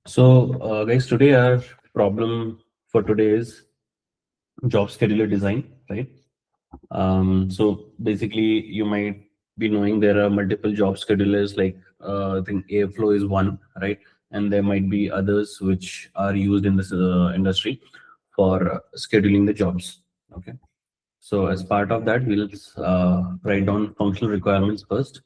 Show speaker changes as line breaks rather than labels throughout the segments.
So, guys, today our problem for today is job scheduler design, right? So basically, you might be knowing there are multiple job schedulers, like I think Airflow is one, right? And there might be others which are used in this industry for scheduling the jobs. Okay. So as part of that, we'll write down functional requirements first.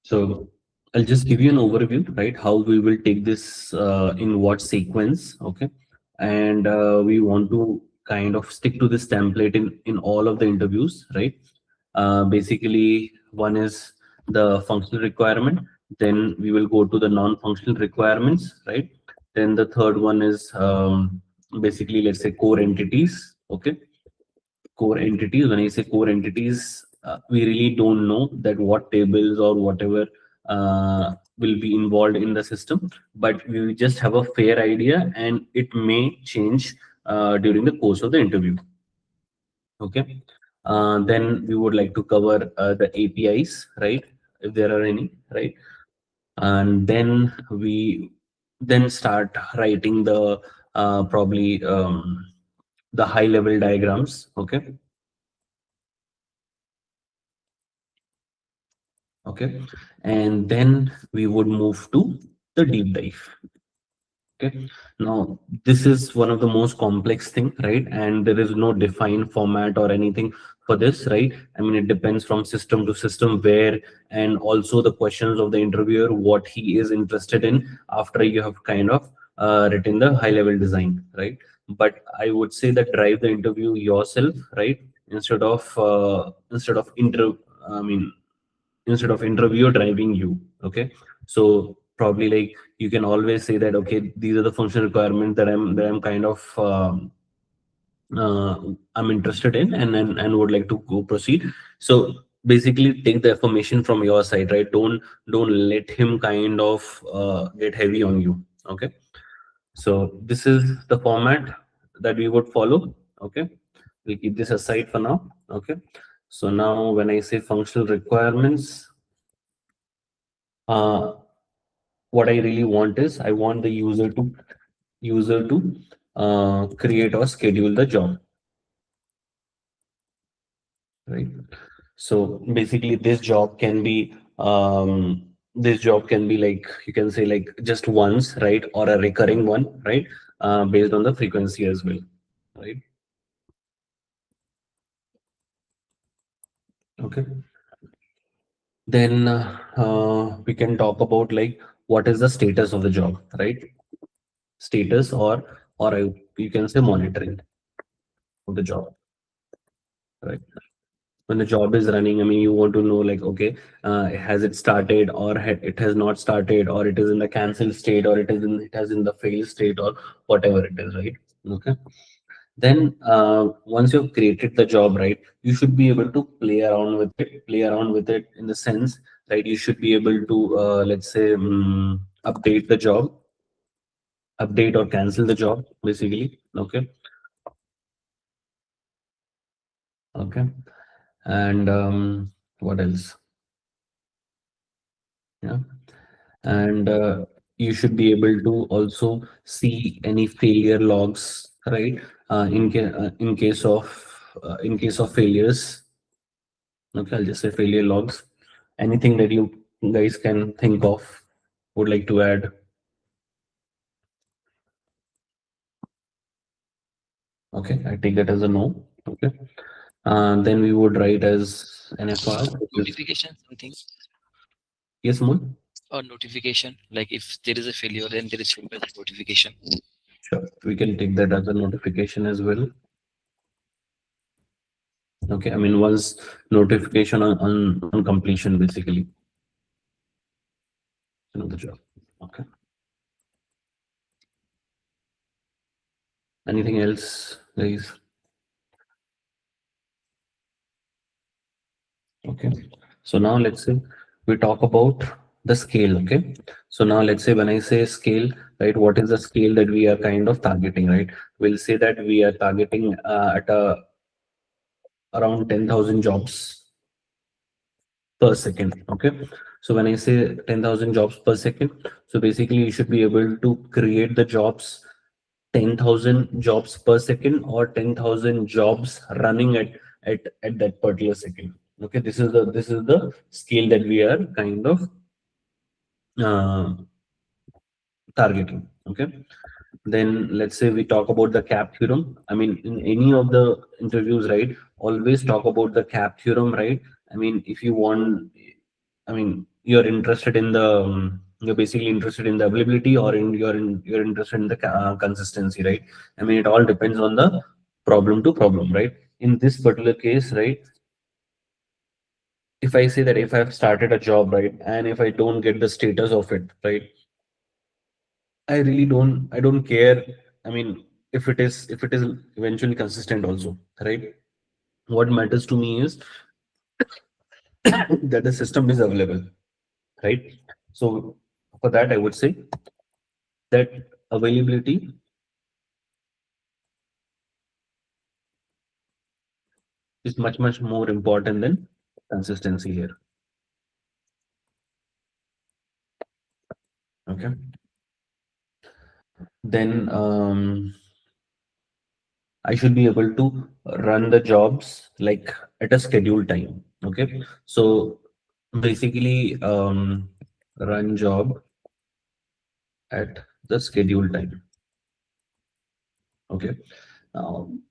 So I'll just give you an overview, right? How we will take this in what sequence, okay? And we want to kind of stick to this template in all of the interviews, right? Basically, one is the functional requirement. Then we will go to the non-functional requirements, right? Then the third one is basically, let's say, core entities, okay? Core entities. When I say core entities, we really don't know that what tables or whatever will be involved in the system, but we just have a fair idea, and it may change during the course of the interview. Okay. Then we would like to cover the APIs, right? If there are any, right? And then we then start writing the probably the high level diagrams. Okay. Okay, and then we would move to the deep dive. Okay, now this is one of the most complex thing, right? And there is no defined format or anything for this, right? I mean, it depends from system to system where, and also the questions of the interviewer, what he is interested in after you have kind of written the high level design, right? But I would say that drive the interview yourself, right? Instead of I mean instead of interviewer driving you. Okay, so probably like you can always say that, okay, these are the functional requirements that I'm kind of I'm interested in, and would like to go proceed. So basically take the information from your side, right? Don't let him kind of get heavy on you. Okay, so this is the format that we would follow. Okay, we'll keep this aside for now. Okay, so now when I say functional requirements, uh, what I really want is I want the user to create or schedule the job, right? So basically, this job can be like, you can say like just once, right, or a recurring one, right, based on the frequency as well, right? Okay. Then we can talk about like what is the status of the job, right? Status you can say monitoring of the job, right? When the job is running, I mean, you want to know like, okay, has it started, or it has not started, or it is in the cancel state, or it has in the fail state, or whatever it is, right? Okay. Then once you've created the job, right, you should be able to play around with it in the sense, right? You should be able to let's say update the job, update or cancel the job, basically. Okay. Okay. And what else? Yeah. And you should be able to also see any failure logs, right? In case of failures. Okay, I'll just say failure logs. Anything that you guys can think of, would like to add? Okay, I take that as a no. Okay, then we would write as NFR.
Notification, something,
Yes, Moon.
or notification. Like if there is a failure, then there is a notification.
Sure, we can take that as a notification as well. Okay, I mean, once notification on completion, basically, the job. Okay. Anything else, guys? Okay. So now let's say we talk about the scale. Okay. So now let's say when I say scale, right, what is the scale that we are kind of targeting, right? We'll say that we are targeting at around 10,000 jobs. per second. Okay. So when I say 10,000 jobs per second, so basically you should be able to create the jobs 10,000 jobs per second or 10,000 jobs running at that particular second. Okay, this is the scale that we are kind of uh, targeting. Okay, then let's say we talk about the cap theorem. I mean, in any of the interviews, right, always talk about the cap theorem, right? I mean, if you want, I mean, you're interested in the you're basically interested in the availability, or you're interested in the consistency, right? I mean, it all depends on the problem to problem, right? In this particular case, right, if I say that if I've started a job, right, and if I don't get the status of it, right, I don't care. I mean, if it is eventually consistent also, right? What matters to me is that the system is available, right? So for that, I would say that availability is much more important than consistency here. Okay. Then I should be able to run the jobs like at a scheduled time. Okay. So basically, run job at the scheduled time. Okay. Um,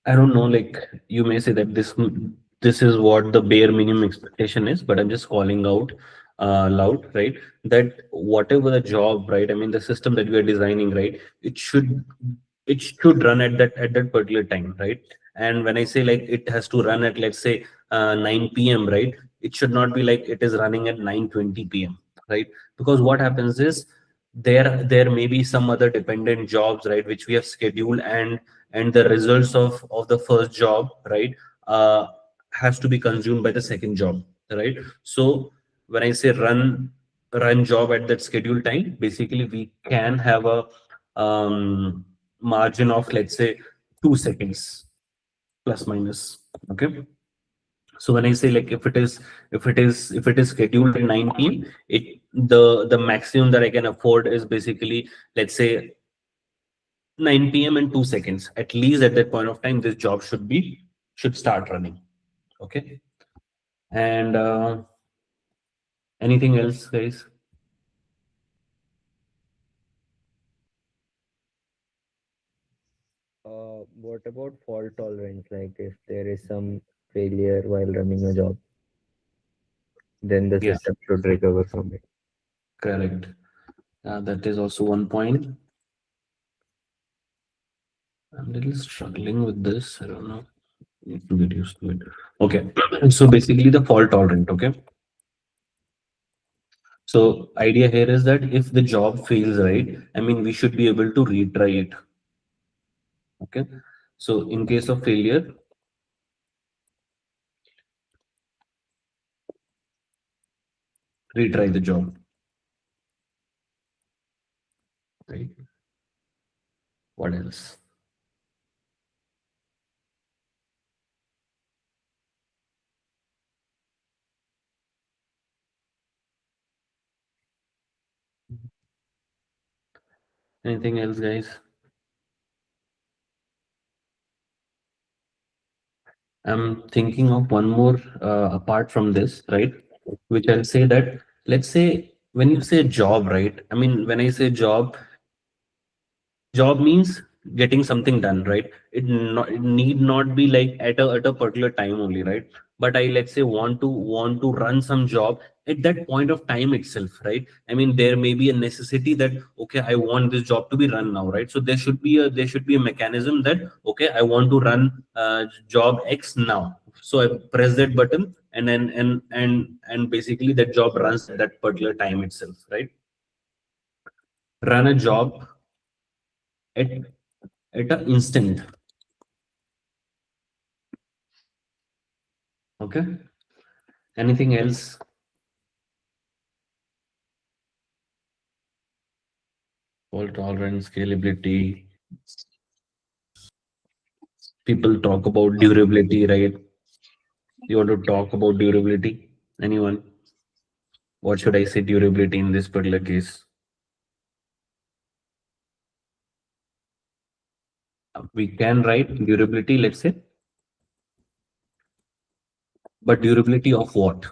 I don't know, like you may say that this is what the bare minimum expectation is, but I'm just calling out loud, right? That whatever the job, right? I mean, the system that we are designing, right? It should run at that particular time, right? And when I say like it has to run at, let's say, 9 p.m., right? It should not be like it is running at 9:20 p.m., right? Because what happens is there may be some other dependent jobs, right, which we have scheduled, and the results of the first job, right, uh, has to be consumed by the second job, right? So when I say run job at that scheduled time, basically we can have a margin of, let's say, 2 seconds plus minus. Okay. So when I say like if it is scheduled at 9 p.m., it the maximum that I can afford is basically, let's say, 9 p.m. and 2 seconds. At least at that point of time, this job should start running. Okay. And anything else, guys?
What about fault tolerance? Like if there is some failure while running a job, then the
Yeah,
system should recover from it.
correct. That is also one point. I'm a little struggling with this. I don't know. Need to get used to it. Okay. So basically the fault tolerant. Okay. So idea here is that if the job fails, right, I mean, we should be able to retry it. Okay. So in case of failure, retry the job. Right. What else? Anything else, guys? I'm thinking of one more apart from this, right? Which I'll say that, let's say when you say job, right? I mean, when I say job means getting something done, right? It need not be like at a particular time only, right? But I, let's say, want to run some job at that point of time itself, right? I mean, there may be a necessity that, okay, I want this job to be run now, right? So there should be a mechanism that, okay, I want to run job X now, so I press that button, and then and basically that job runs at that particular time itself, right? Run a job at an instant. Okay. Anything else? Fault tolerance, scalability. People talk about durability, right? You want to talk about durability? Anyone? What should I say durability in this particular case? We can write durability, let's say, but durability of what?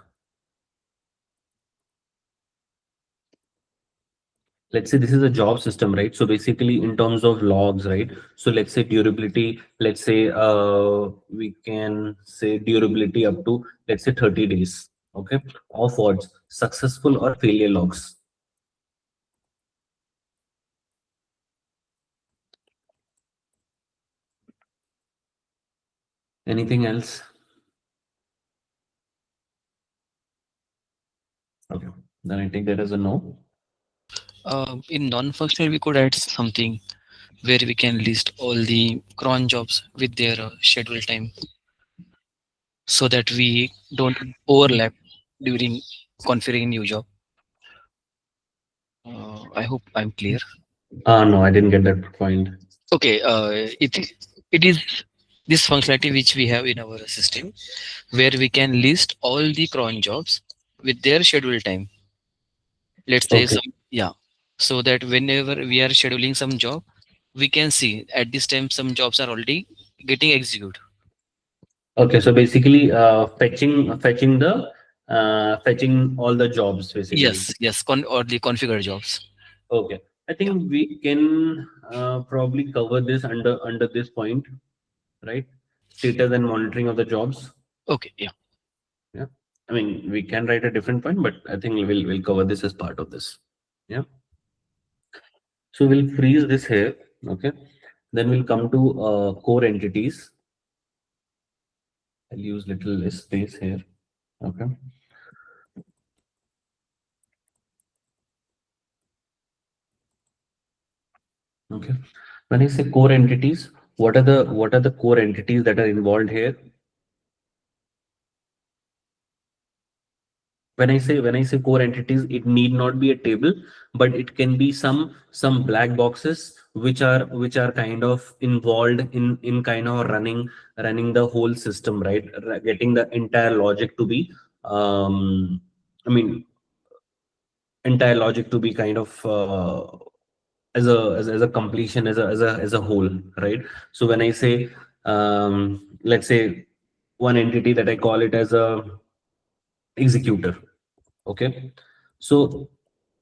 Let's say this is a job system, right? So basically in terms of logs, right? So let's say durability, let's say we can say durability up to, let's say 30 days. Okay. Of what? Successful or failure logs. Anything else? Okay. Then I take that as a no.
In non-functional, we could add something where we can list all the cron jobs with their schedule time so that we don't overlap during configuring new job. I hope I'm clear.
No, I didn't get that point.
Okay, it is this functionality which we have in our system where we can list all the cron jobs with their schedule time. Let's say
Okay.
some, yeah, so that whenever we are scheduling some job, we can see at this time some jobs are already getting executed.
Okay. So basically, fetching all the jobs basically.
Yes, or the configure jobs.
Okay. I
Yeah.
think we can probably cover this under this point, right? Status and monitoring of the jobs.
Okay. Yeah.
Yeah. I mean, we can write a different point, but I think we'll cover this as part of this. Yeah. So we'll freeze this here. Okay. Then we'll come to core entities. I'll use little less space here. Okay. Okay. When I say core entities, what are the core entities that are involved here? When I say core entities, it need not be a table, but it can be some black boxes which are kind of involved in kind of running the whole system, right? Getting the entire logic to be I mean entire logic to be kind of as a completion as a whole, right? So when I say let's say one entity that I call it as a executor. Okay. So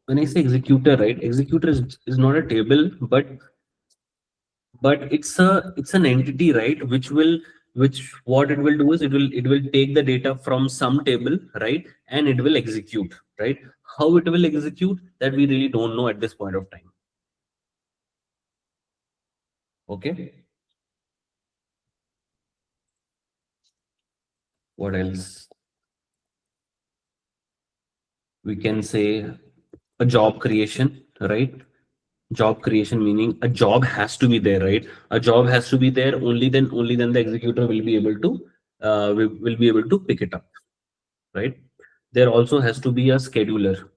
when I say executor, right, executor is not a table, but it's an entity, right, which what it will do is it will take the data from some table, right, and it will execute, right. How it will execute, that we really don't know at this point of time. Okay. What else? We can say a job creation, right? Job creation meaning a job has to be there, right? A job has to be there, only then the executor will be able to will be able to pick it up, right? There also has to be a scheduler.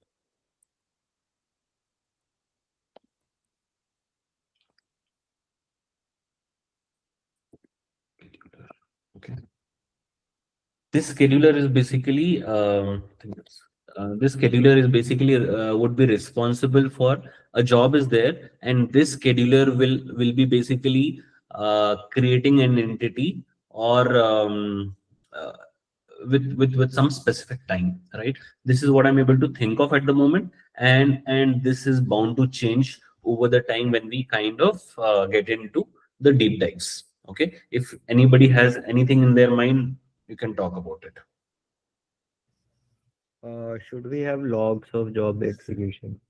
Okay. This scheduler is basically this scheduler is basically would be responsible for a job is there, and this scheduler will be basically creating an entity or uh, with some specific time, right? This is what I'm able to think of at the moment, and this is bound to change over the time when we kind of get into the deep dives. Okay, if anybody has anything in their mind, you can talk about it.
Should we have logs of job execution?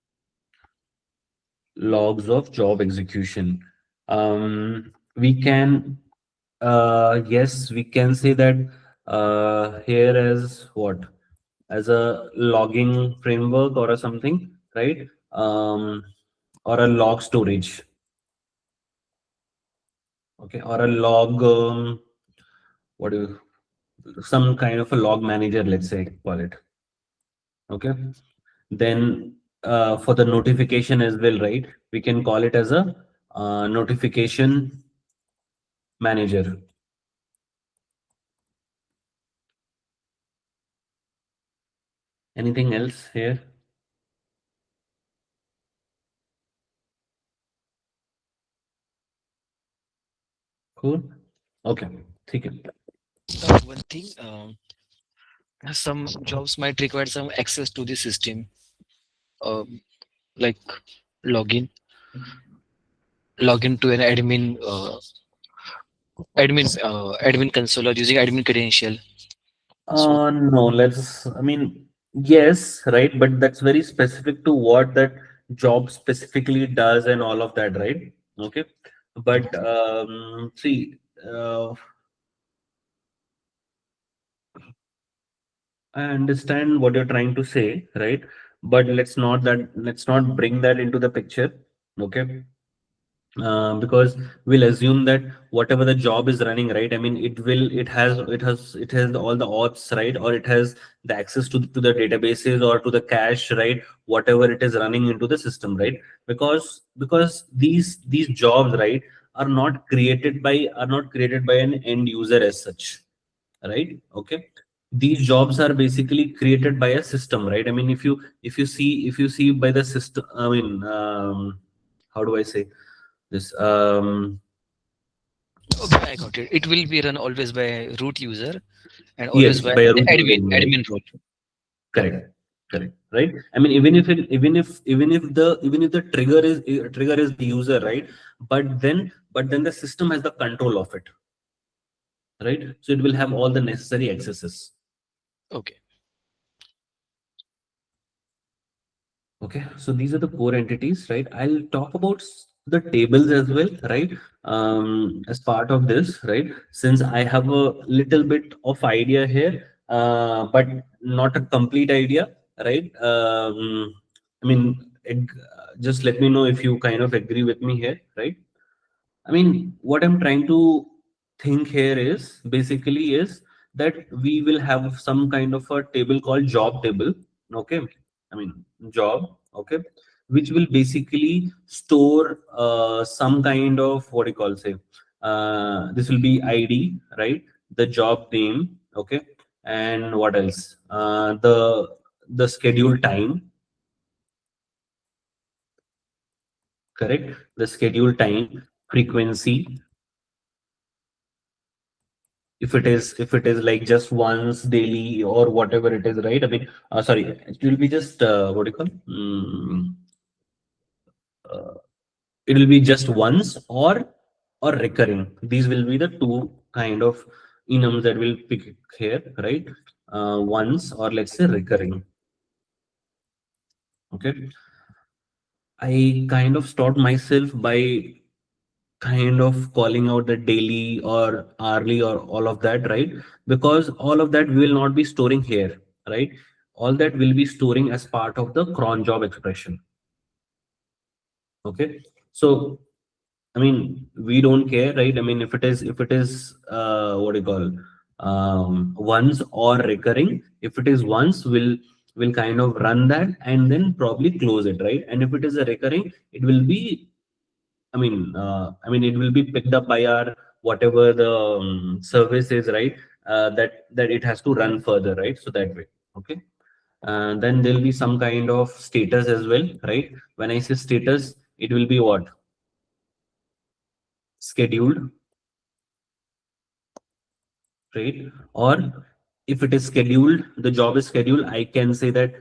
Logs of job execution. We can, yes, we can say that here as what? As a logging framework or a something, right? Or a log storage. Okay, or a log, what do you, some kind of a log manager, let's say, call it. Okay. Then for the notification as well, right? We can call it as a notification manager. Anything else here? Cool. Okay. ठीक है.
One thing, some jobs might require some access to the system, like login, login to an admin console or using admin credential. So
No, I mean, yes, right, but that's very specific to what that job specifically does and all of that, right? Okay. But see, I understand what you're trying to say, right? But let's not bring that into the picture, okay? Because we'll assume that whatever the job is running, right, I mean, it has all the ops, right, or it has the access to the databases or to the cache, right, whatever it is running into the system, right? Because these jobs, right, are not created by an end user as such, right? Okay, these jobs are basically created by a system, right? I mean, if you see by the system, I mean, how do I say this?
okay, I got it. It will be run always by root user and always
Yes,
by
by a
the
root user,
admin
only, right?
admin role.
Correct, correct, right? I mean, even if the trigger is the user, right? But then the system has the control of it, right? So it will have all the necessary accesses.
Okay.
Okay, so these are the core entities, right? I'll talk about the tables as well, right? As part of this, right? Since I have a little bit of idea here, but not a complete idea, right? I mean, just let me know if you kind of agree with me here, right? I mean, what I'm trying to think here is basically is that we will have some kind of a table called job table. Okay. I mean, job. Okay. Which will basically store some kind of what you call say. This will be ID, right? The job name. Okay. And what else? The schedule time, correct? The schedule time, frequency, if it is like just once daily or whatever it is, right? I mean, sorry, it will be just what do you call, uh, it will be just once or recurring. These will be the two kind of enums that will pick here, right? Once or let's say recurring. Okay, I kind of stopped myself by kind of calling out the daily or hourly or all of that, right? Because all of that we will not be storing here, right? All that will be storing as part of the cron job expression. Okay, so I mean, we don't care, right? I mean, if it is what do you call, once or recurring. If it is once, we'll kind of run that and then probably close it, right? And if it is a recurring, it will be, I mean, it will be picked up by our whatever the service is, right? That it has to run further, right? So that way, okay. Then there'll be some kind of status as well, right? When I say status, it will be what? Scheduled, right? Or if it is scheduled, the job is scheduled, I can say that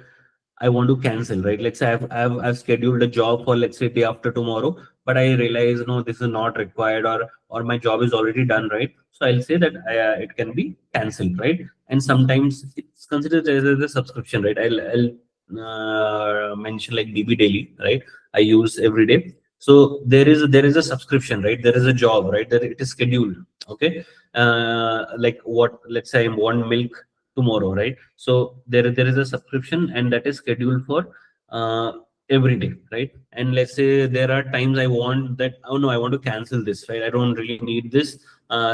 I want to cancel, right? Let's say I've scheduled a job for, let's say, day after tomorrow, but I realize no, this is not required, or my job is already done, right? So I'll say that it can be cancelled, right? And sometimes it's considered as a subscription, right? I'll mention like DB daily, right? I use every day. So there is a subscription, right? There is a job, right? That it is scheduled. Okay, like what? Let's say I want milk tomorrow, right? So there is a subscription and that is scheduled for uh, every day, right? And let's say there are times I want that, oh no, I want to cancel this, right? I don't really need this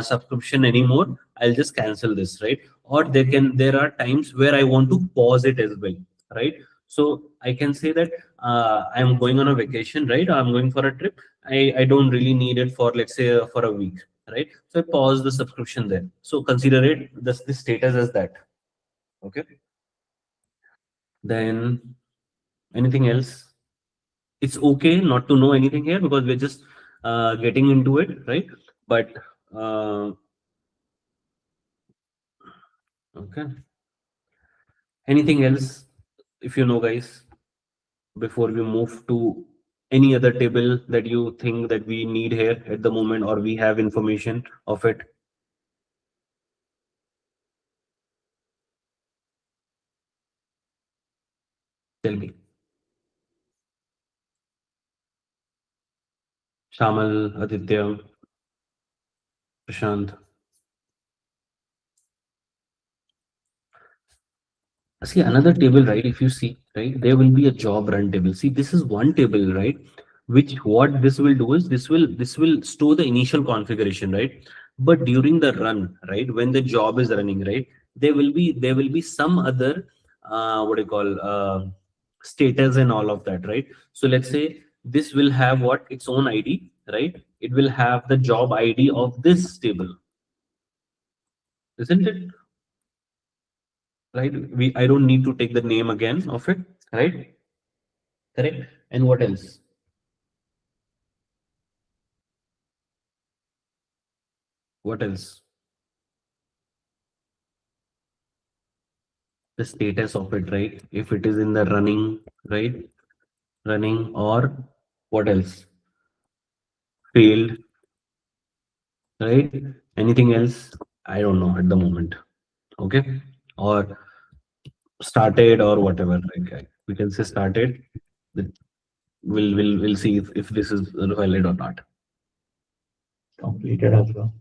subscription anymore. I'll just cancel this, right? Or there are times where I want to pause it as well, right? So I can say that I'm going on a vacation, right? I'm going for a trip. I don't really need it for, let's say, for a week, right? So I pause the subscription there. So consider it this status as that. Okay. Then anything else? It's okay not to know anything here because we're just getting into it, right? But uh, okay. Anything else, if you know, guys, before we move to any other table that you think that we need here at the moment, or we have information of it? Tell me. Shamal, Aditya, Prashant. See another table, right? If you see, right, there will be a job run table. See, this is one table, right? Which what this will do is this will store the initial configuration, right? But during the run, right, when the job is running, right, there will be some other what do you call status and all of that, right? So let's say this will have what its own ID, right? It will have the job ID of this table, isn't it? Right? I don't need to take the name again of it, right? Correct. And what else? What else? The status of it, right? If it is in the running, right? Running, or what else? Failed, right? Anything else? I don't know at the moment. Okay. Or started or whatever. Like we can say started. That we'll see if this is valid or not.
Completed as well.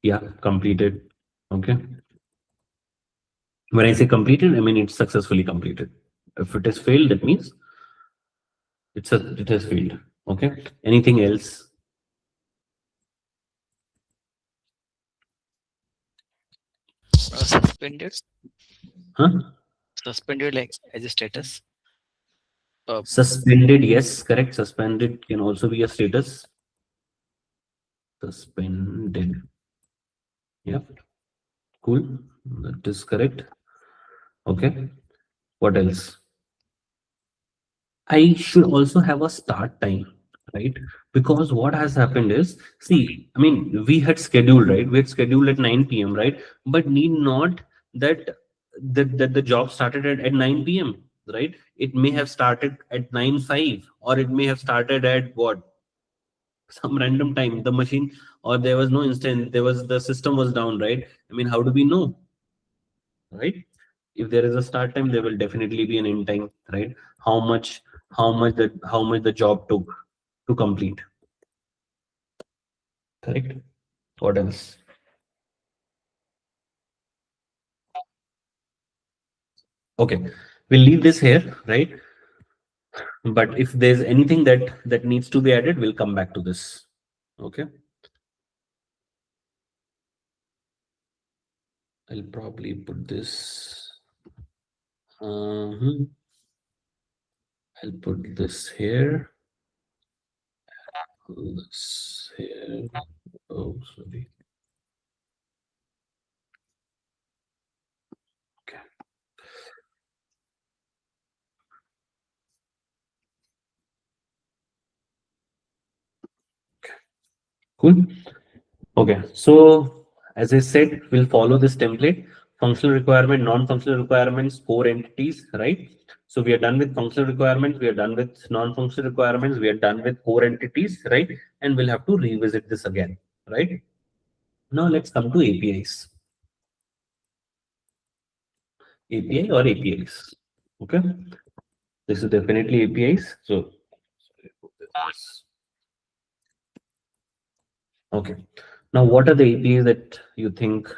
Yeah, completed. Okay. When I say completed, I mean it's successfully completed. If it has failed, that means it has failed. Okay. Anything else?
Suspended,
Huh?
suspended like as a status. Uh,
Suspended, yes, correct. Suspended can also be a status. Suspended. Yep. Cool. That is correct. Okay. What else? I should also have a start time, right? Because what has happened is, see, I mean, we had scheduled, right? We had scheduled at 9 p.m., right? But need not that that the job started at 9 p.m., right? It may have started at 9:05, or it may have started at what? Some random time. The machine, or there was no instant, there was the system was down, right? I mean, how do we know? Right? If there is a start time, there will definitely be an end time, right? How much, how much the job took to complete. Correct. What else? Okay, we'll leave this here, right? But if there's anything that needs to be added, we'll come back to this. Okay. I'll probably put this. uh I'll put this here. This here. Oh, sorry. Okay. Cool. Okay, so as I said, we'll follow this template: functional requirement, non-functional requirements, core entities, right? So we are done with functional requirements, we are done with non-functional requirements, we are done with core entities, right? And we'll have to revisit this again, right? Now let's come to APIs. API or APIs. Okay, this is definitely APIs. So okay. Now what are the APIs that you think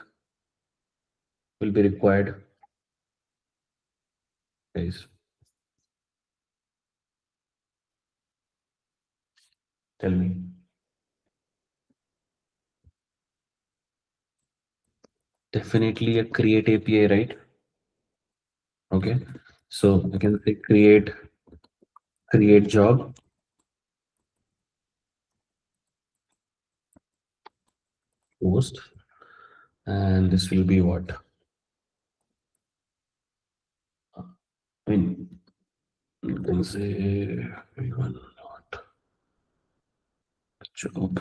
will be required, guys? Tell me. Definitely a create API, right? Okay, so I can say create job, post, and this will be what? I mean, you can say V1 dot job.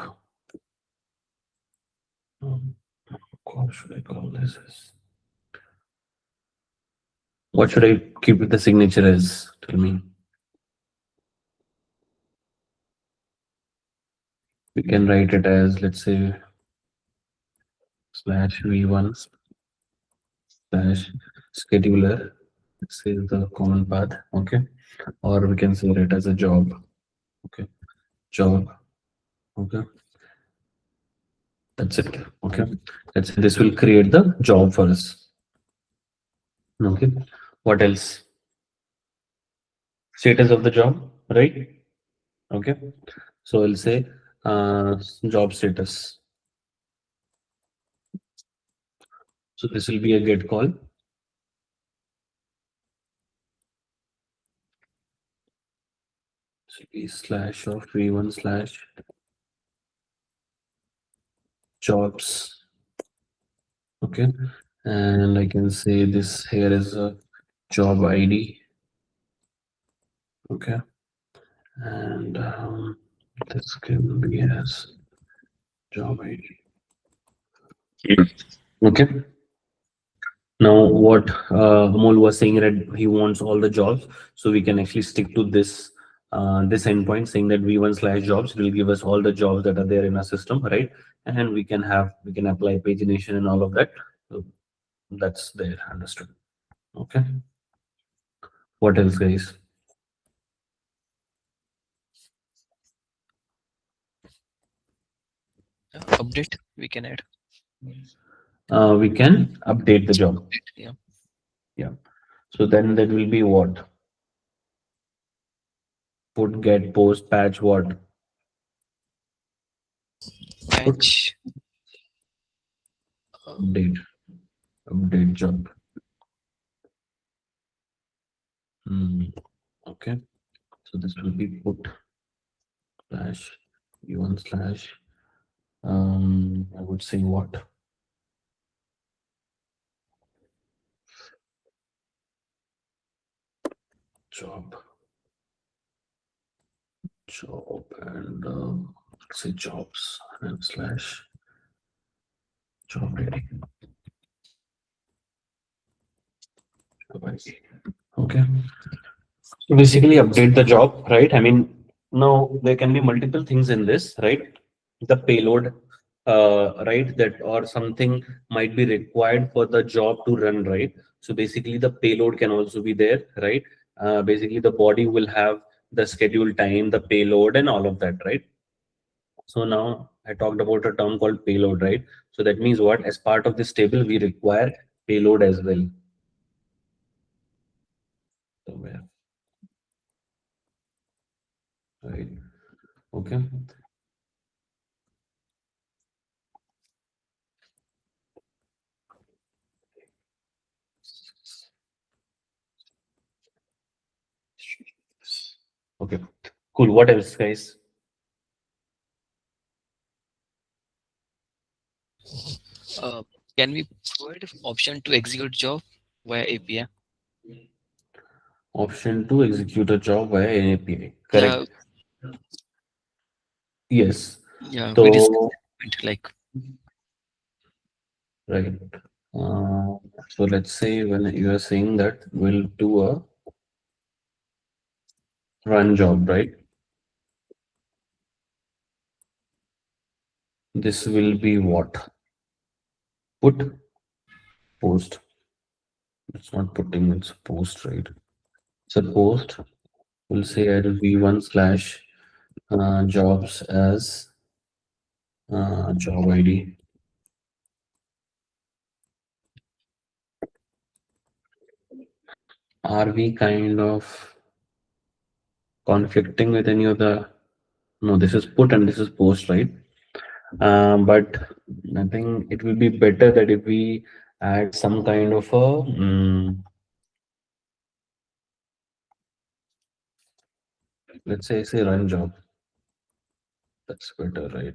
What should I call this as? What should I keep with the signature as? Tell me. We can write it as, let's say, slash V1 slash scheduler. This is the common path. Okay. Or we can say it as a job. Okay. Job. Okay. That's it. Okay. Let's say this will create the job for us. Okay. What else? Status of the job, right? Okay. So I'll say job status. So this will be a get call. So be slash of v1 slash jobs. Okay. And I can say this here is a job ID. Okay. And this can be as job ID. Okay. Now, what Amol was saying that he wants all the jobs, so we can actually stick to this endpoint, saying that v1 slash jobs will give us all the jobs that are there in our system, right? And we can apply pagination and all of that. So that's there, understood. Okay. What else, guys?
Update we can add.
We can update the job.
Yeah.
Yeah. So then that will be what? Put, get, post, patch, what? Put,
Patch.
update, update job. Hmm. Okay. So this will be put slash v1 slash I would say what? Job. Job and say jobs and slash job rating. Job ID. Okay. So basically update the job, right? I mean, now there can be multiple things in this, right? The payload, right? That or something might be required for the job to run, right? So basically the payload can also be there, right? Basically the body will have the schedule time, the payload and all of that, right? So now I talked about a term called payload, right? So that means what? As part of this table, we require payload as well. Somewhere, right? Okay. Okay. Cool. What else, guys?
Uh, can we provide option to execute job via API?
Option to execute a job via an API.
Yeah,
Correct. Yes.
yeah. We discussed
So,
it, like
right. Uh, so let's say when you are saying that we'll do a run job, right? This will be what? Put, post. It's not putting, it's post, right? It's a post. We'll say add v1 slash jobs as job ID. Are we kind of conflicting with any of the? No, this is put and this is post, right? But I think it will be better that if we add some kind of a let's say run job. That's better, right?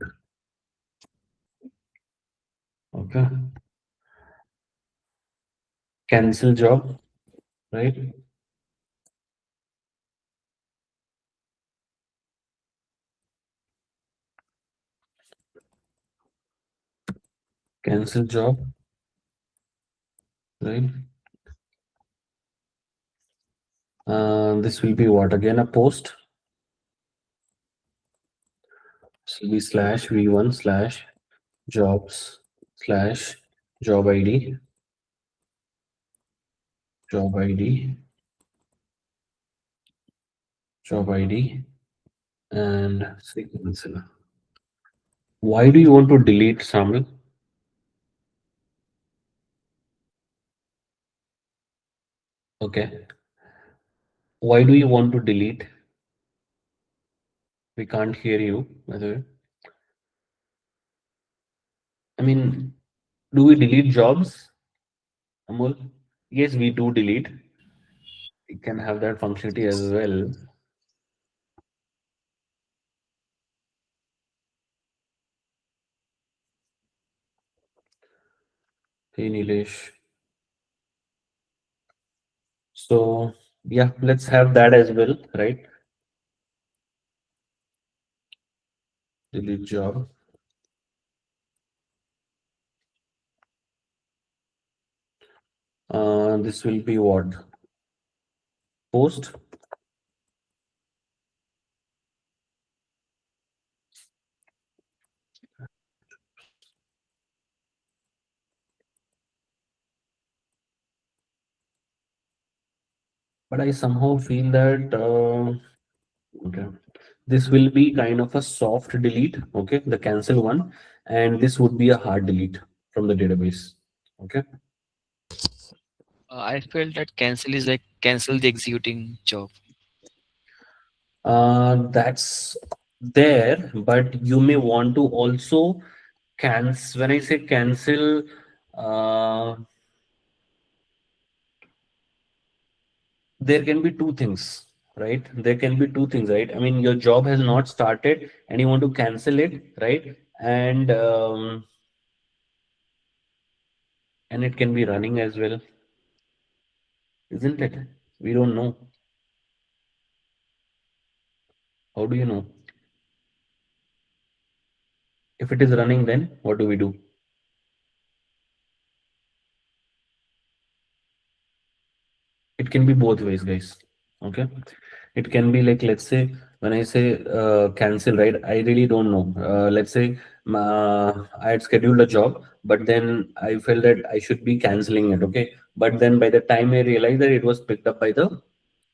Okay. Cancel job, right? cancel job, right? This will be what again? A post. This will be slash v1 slash jobs slash job ID, job ID, job ID, and sequence. Why do you want to delete Samil? Okay. Why do you want to delete? We can't hear you, by the way. I mean, do we delete jobs, Amol? Yes, we do delete. We can have that functionality as well. Hey, Nilesh. So, yeah, let's have that as well, right? Delete job. This will be what? Post. But I somehow feel that okay, this will be kind of a soft delete, okay, the cancel one, and this would be a hard delete from the database. Okay.
I felt that cancel is like cancel the executing job.
That's there, but you may want to also cancel. When I say cancel, uh, there can be two things, right? There can be two things, right? I mean, your job has not started and you want to cancel it, right? And it can be running as well, isn't it? We don't know. How do you know? If it is running, then what do we do? It can be both ways, guys. Okay. It can be like, let's say, when I say cancel, right? I really don't know. Let's say I had scheduled a job, but then I felt that I should be canceling it. Okay. But then by the time I realized that it was picked up by the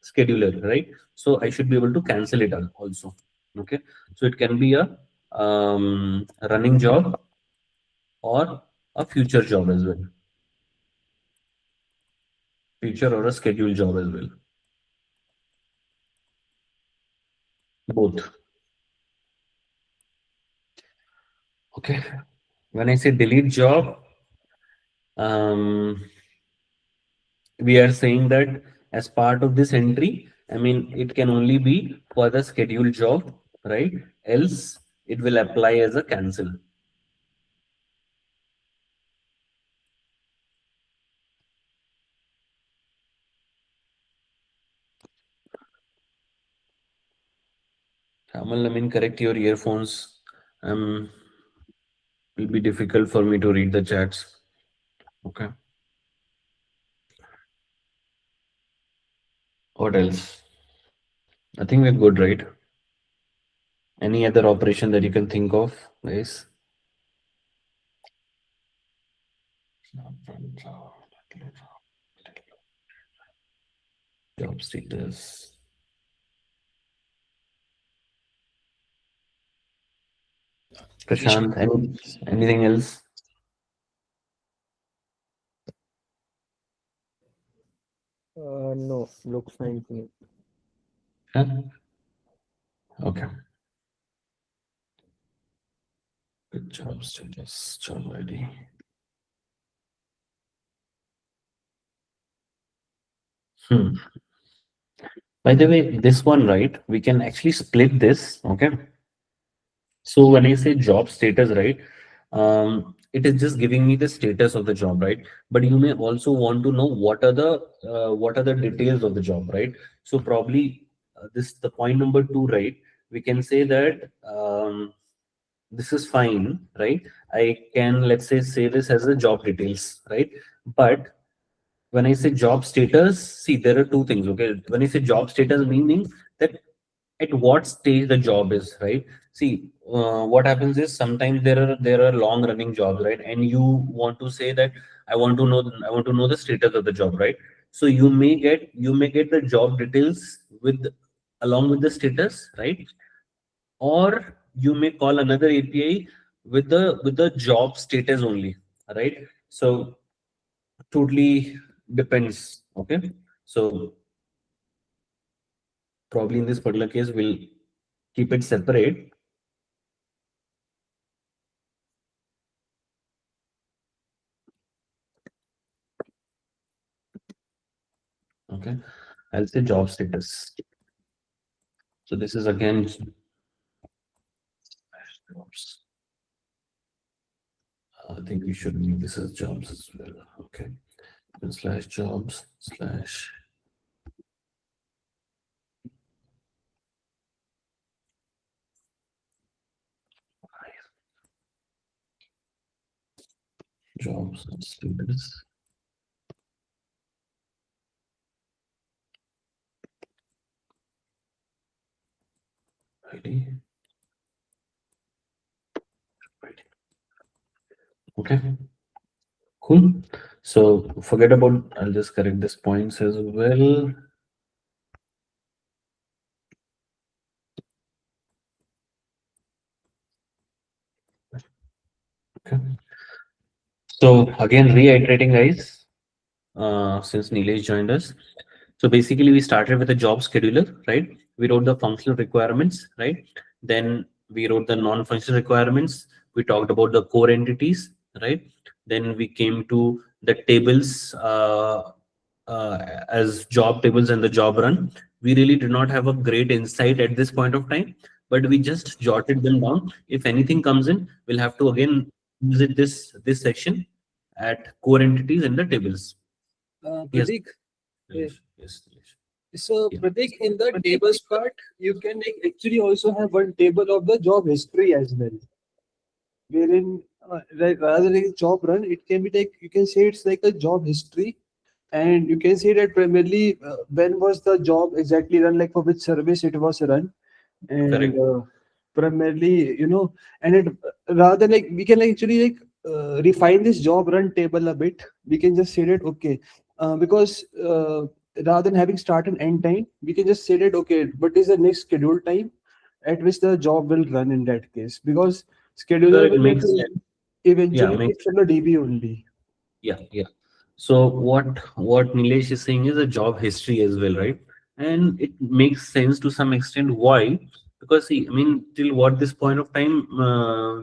scheduler, right? So I should be able to cancel it also. Okay. So it can be a running job or a future job as well. Future or a scheduled job as well. Both. Okay. When I say delete job, um, we are saying that as part of this entry, I mean, it can only be for the scheduled job, right? Else it will apply as a cancel. Kamal, I mean, correct your earphones. Will be difficult for me to read the chats. Okay. What else? I think we're good, right? Any other operation that you can think of, guys? Job status.
Vishnu,
Prashant, anything else?
No, looks fine to me.
Huh? Okay. Good job status, job ID. Hmm. By the way, this one, right? We can actually split this. Okay. So when I say job status, right? It is just giving me the status of the job, right? But you may also want to know what are the details of the job, right? So probably this the point number two, right? We can say that this is fine, right? I can, let's say this as a job details, right? But when I say job status, see, there are two things. Okay, when I say job status, meaning that at what stage the job is, right? See, what happens is sometimes there are long running jobs, right? And you want to say that I want to know the status of the job, right? So you may get the job details with along with the status, right? Or you may call another API with the job status only, right? So totally depends. Okay, so probably in this particular case we'll keep it separate. Okay, I'll say job status. So this is again jobs. I think we should make this as jobs as well. Okay, then slash jobs slash jobs status ID. Okay, cool. So forget about, I'll just correct this points as well. Okay. So again, reiterating, guys, since Nilesh joined us. So basically, we started with a job scheduler, right? We wrote the functional requirements, right? Then we wrote the non-functional requirements. We talked about the core entities, right? Then we came to the tables as job tables and the job run. We really did not have a great insight at this point of time, but we just jotted them down. If anything comes in, we'll have to again visit this section at core entities and the tables. Yes,
Pratik, eh,
Nilesh. Yes, Nilesh.
so
Yeah.
Pratik, in the tables part, you can like actually also have one table of the job history as well, wherein like rather than a job run, it can be like you can say it's like a job history, and you can say that primarily when was the job exactly run, like for which service it was run, and
Correct.
primarily and it rather than like we can actually like refine this job run table a bit. We can just say that okay, because rather than having start and end time, we can just say that okay, what is the next schedule time at which the job will run in that case, because
Sure,
scheduler
it
will like
makes sense. Yeah,
eventually
makes
fix on the DB only.
Yeah, yeah. So what Nilesh is saying is a job history as well, right? And it makes sense to some extent. Why? Because see, I mean, till what this point of time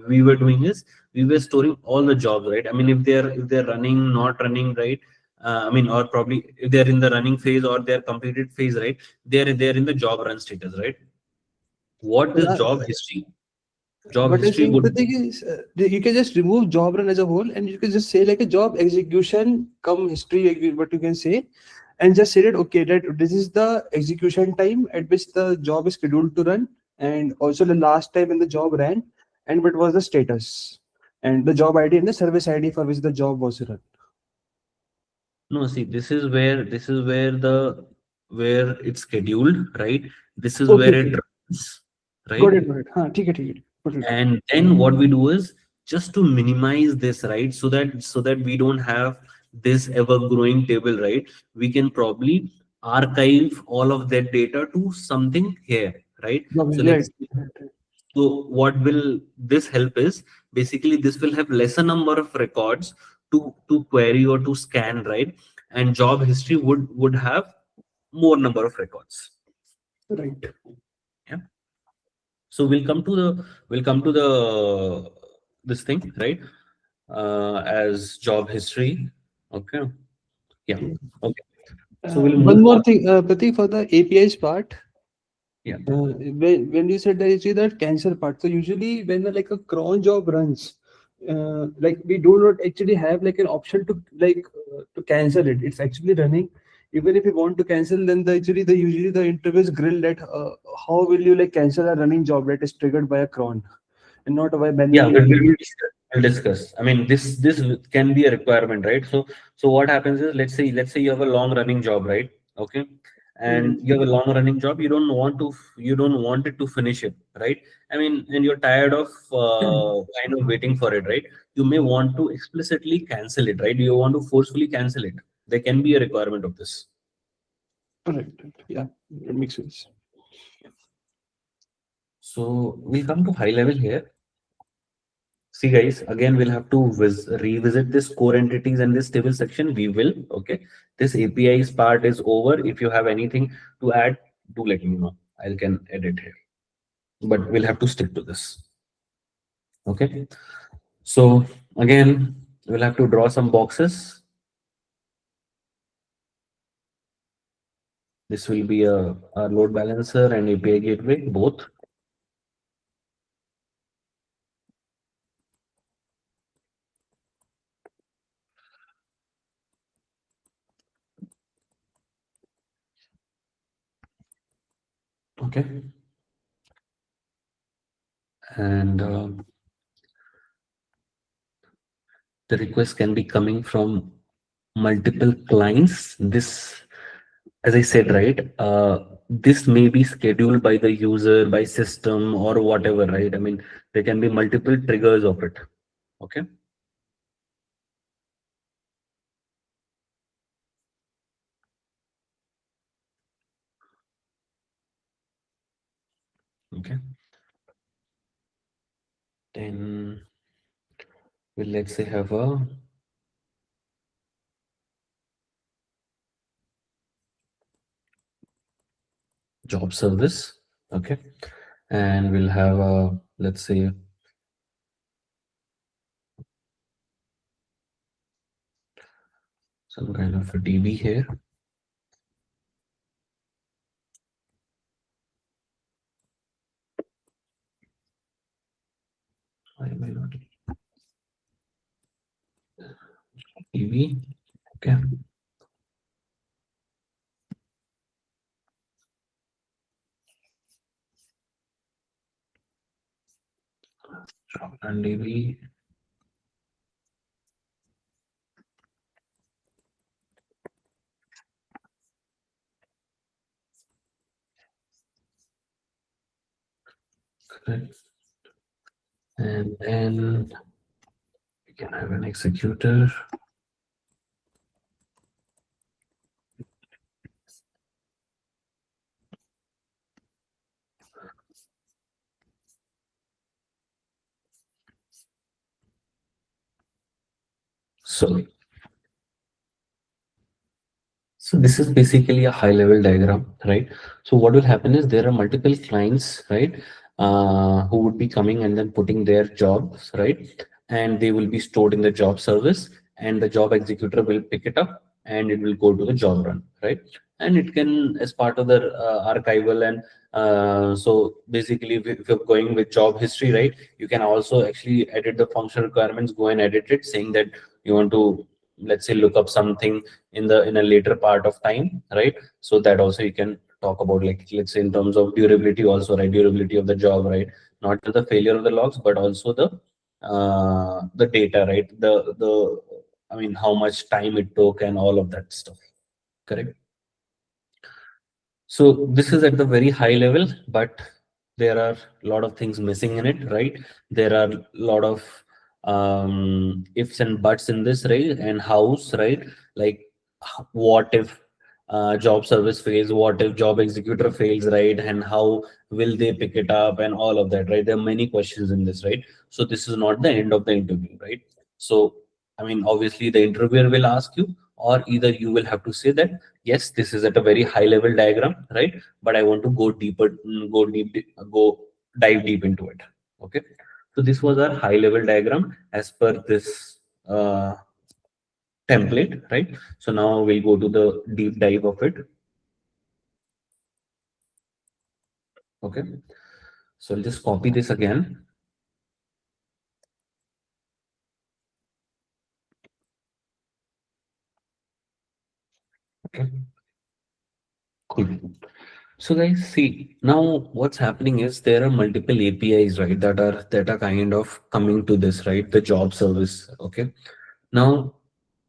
we were doing is we were storing all the jobs, right? I mean, if they're running, not running, right? I mean, or probably if they're in the running phase or they're completed phase, right? They're in the job run status, right? What this
Uh,
job history? Job
What I'm
history
saying,
would
the thing is, you can just remove job run as a whole, and you can just say like a job execution come history, like what you can say, and just say that okay, that this is the execution time at which the job is scheduled to run, and also the last time when the job ran, and what was the status, and the job ID and the service ID for which the job was run.
No, see, this is where it's scheduled, right? This is
Okay,
where it
okay,
runs, right?
got it. हाँ, ठीक है, got it.
And then what we do is just to minimize this, right? So that we don't have this ever-growing table, right? We can probably archive all of that data to something here, right?
Job
So
is right.
let's so what will this help is basically this will have lesser number of records to query or to scan, right? And job history would have more number of records.
Right.
Yeah. So we'll come to the this thing, right? As job history. Okay. Yeah. Okay. So we'll move
One more
on.
thing, Pratik, for the APIs part.
Yeah.
When you said that you see that cancel part, so usually when like a cron job runs, like we do not actually have like an option to to cancel it. It's actually running. Even if you want to cancel, then the usually the interview is grilled at how will you like cancel a running job that is triggered by a cron. and not by
Yeah,
manually.
we'll discuss. I mean, this can be a requirement, right? So what happens is, let's say you have a long running job, right? Okay, and
Mhm.
you have a long running job. You don't want it to finish it, right? I mean, and you're tired of kind of waiting for it, right? You may want to explicitly cancel it, right? You want to forcefully cancel it. There can be a requirement of this.
Right, right. Yeah, it makes sense.
So we'll come to high level here. See, guys, again, we'll have to revisit this core entities and this table section. We will, okay. This APIs part is over. If you have anything to add, do let me know. I can edit here, but we'll have to stick to this. Okay. So again, we'll have to draw some boxes. This will be a load balancer and API gateway, both. Okay. And the request can be coming from multiple clients. This, as I said, right, this may be scheduled by the user, by system, or whatever, right? I mean, there can be multiple triggers of it. Okay. Okay. Then we'll, let's say, have a job service. Okay. And we'll have a, let's say, some kind of a DB here. I may not DB. Okay. Job and DB. Correct. And then we can have an executor. So So this is basically a high level diagram, right? So what will happen is there are multiple clients, right? Who would be coming and then putting their jobs, right? And they will be stored in the job service, and the job executor will pick it up and it will go to the job run, right? And it can, as part of the archival, and so basically if you're going with job history, right? You can also actually edit the functional requirements, go and edit it, saying that you want to, let's say, look up something in a later part of time, right? So that also you can talk about, like, let's say, in terms of durability also, right? Durability of the job, right? Not just the failure of the logs, but also the data, right? The I mean, how much time it took and all of that stuff. Correct. So this is at the very high level, but there are a lot of things missing in it, right? There are a lot of ifs and buts in this, right? And hows, right? Like, what if job service fails? What if job executor fails, right? And how will they pick it up and all of that, right? There are many questions in this, right? So this is not the end of the interview, right? So, I mean, obviously the interviewer will ask you, or either you will have to say that yes, this is at a very high level diagram, right? But I want to go deeper, go dive deep into it. Okay. So this was our high level diagram as per this template, right? So now we'll go to the deep dive of it. Okay. So I'll just copy this again. Okay. Cool. So guys, see now what's happening is there are multiple APIs, right, that are kind of coming to this, right? The job service. Okay. Now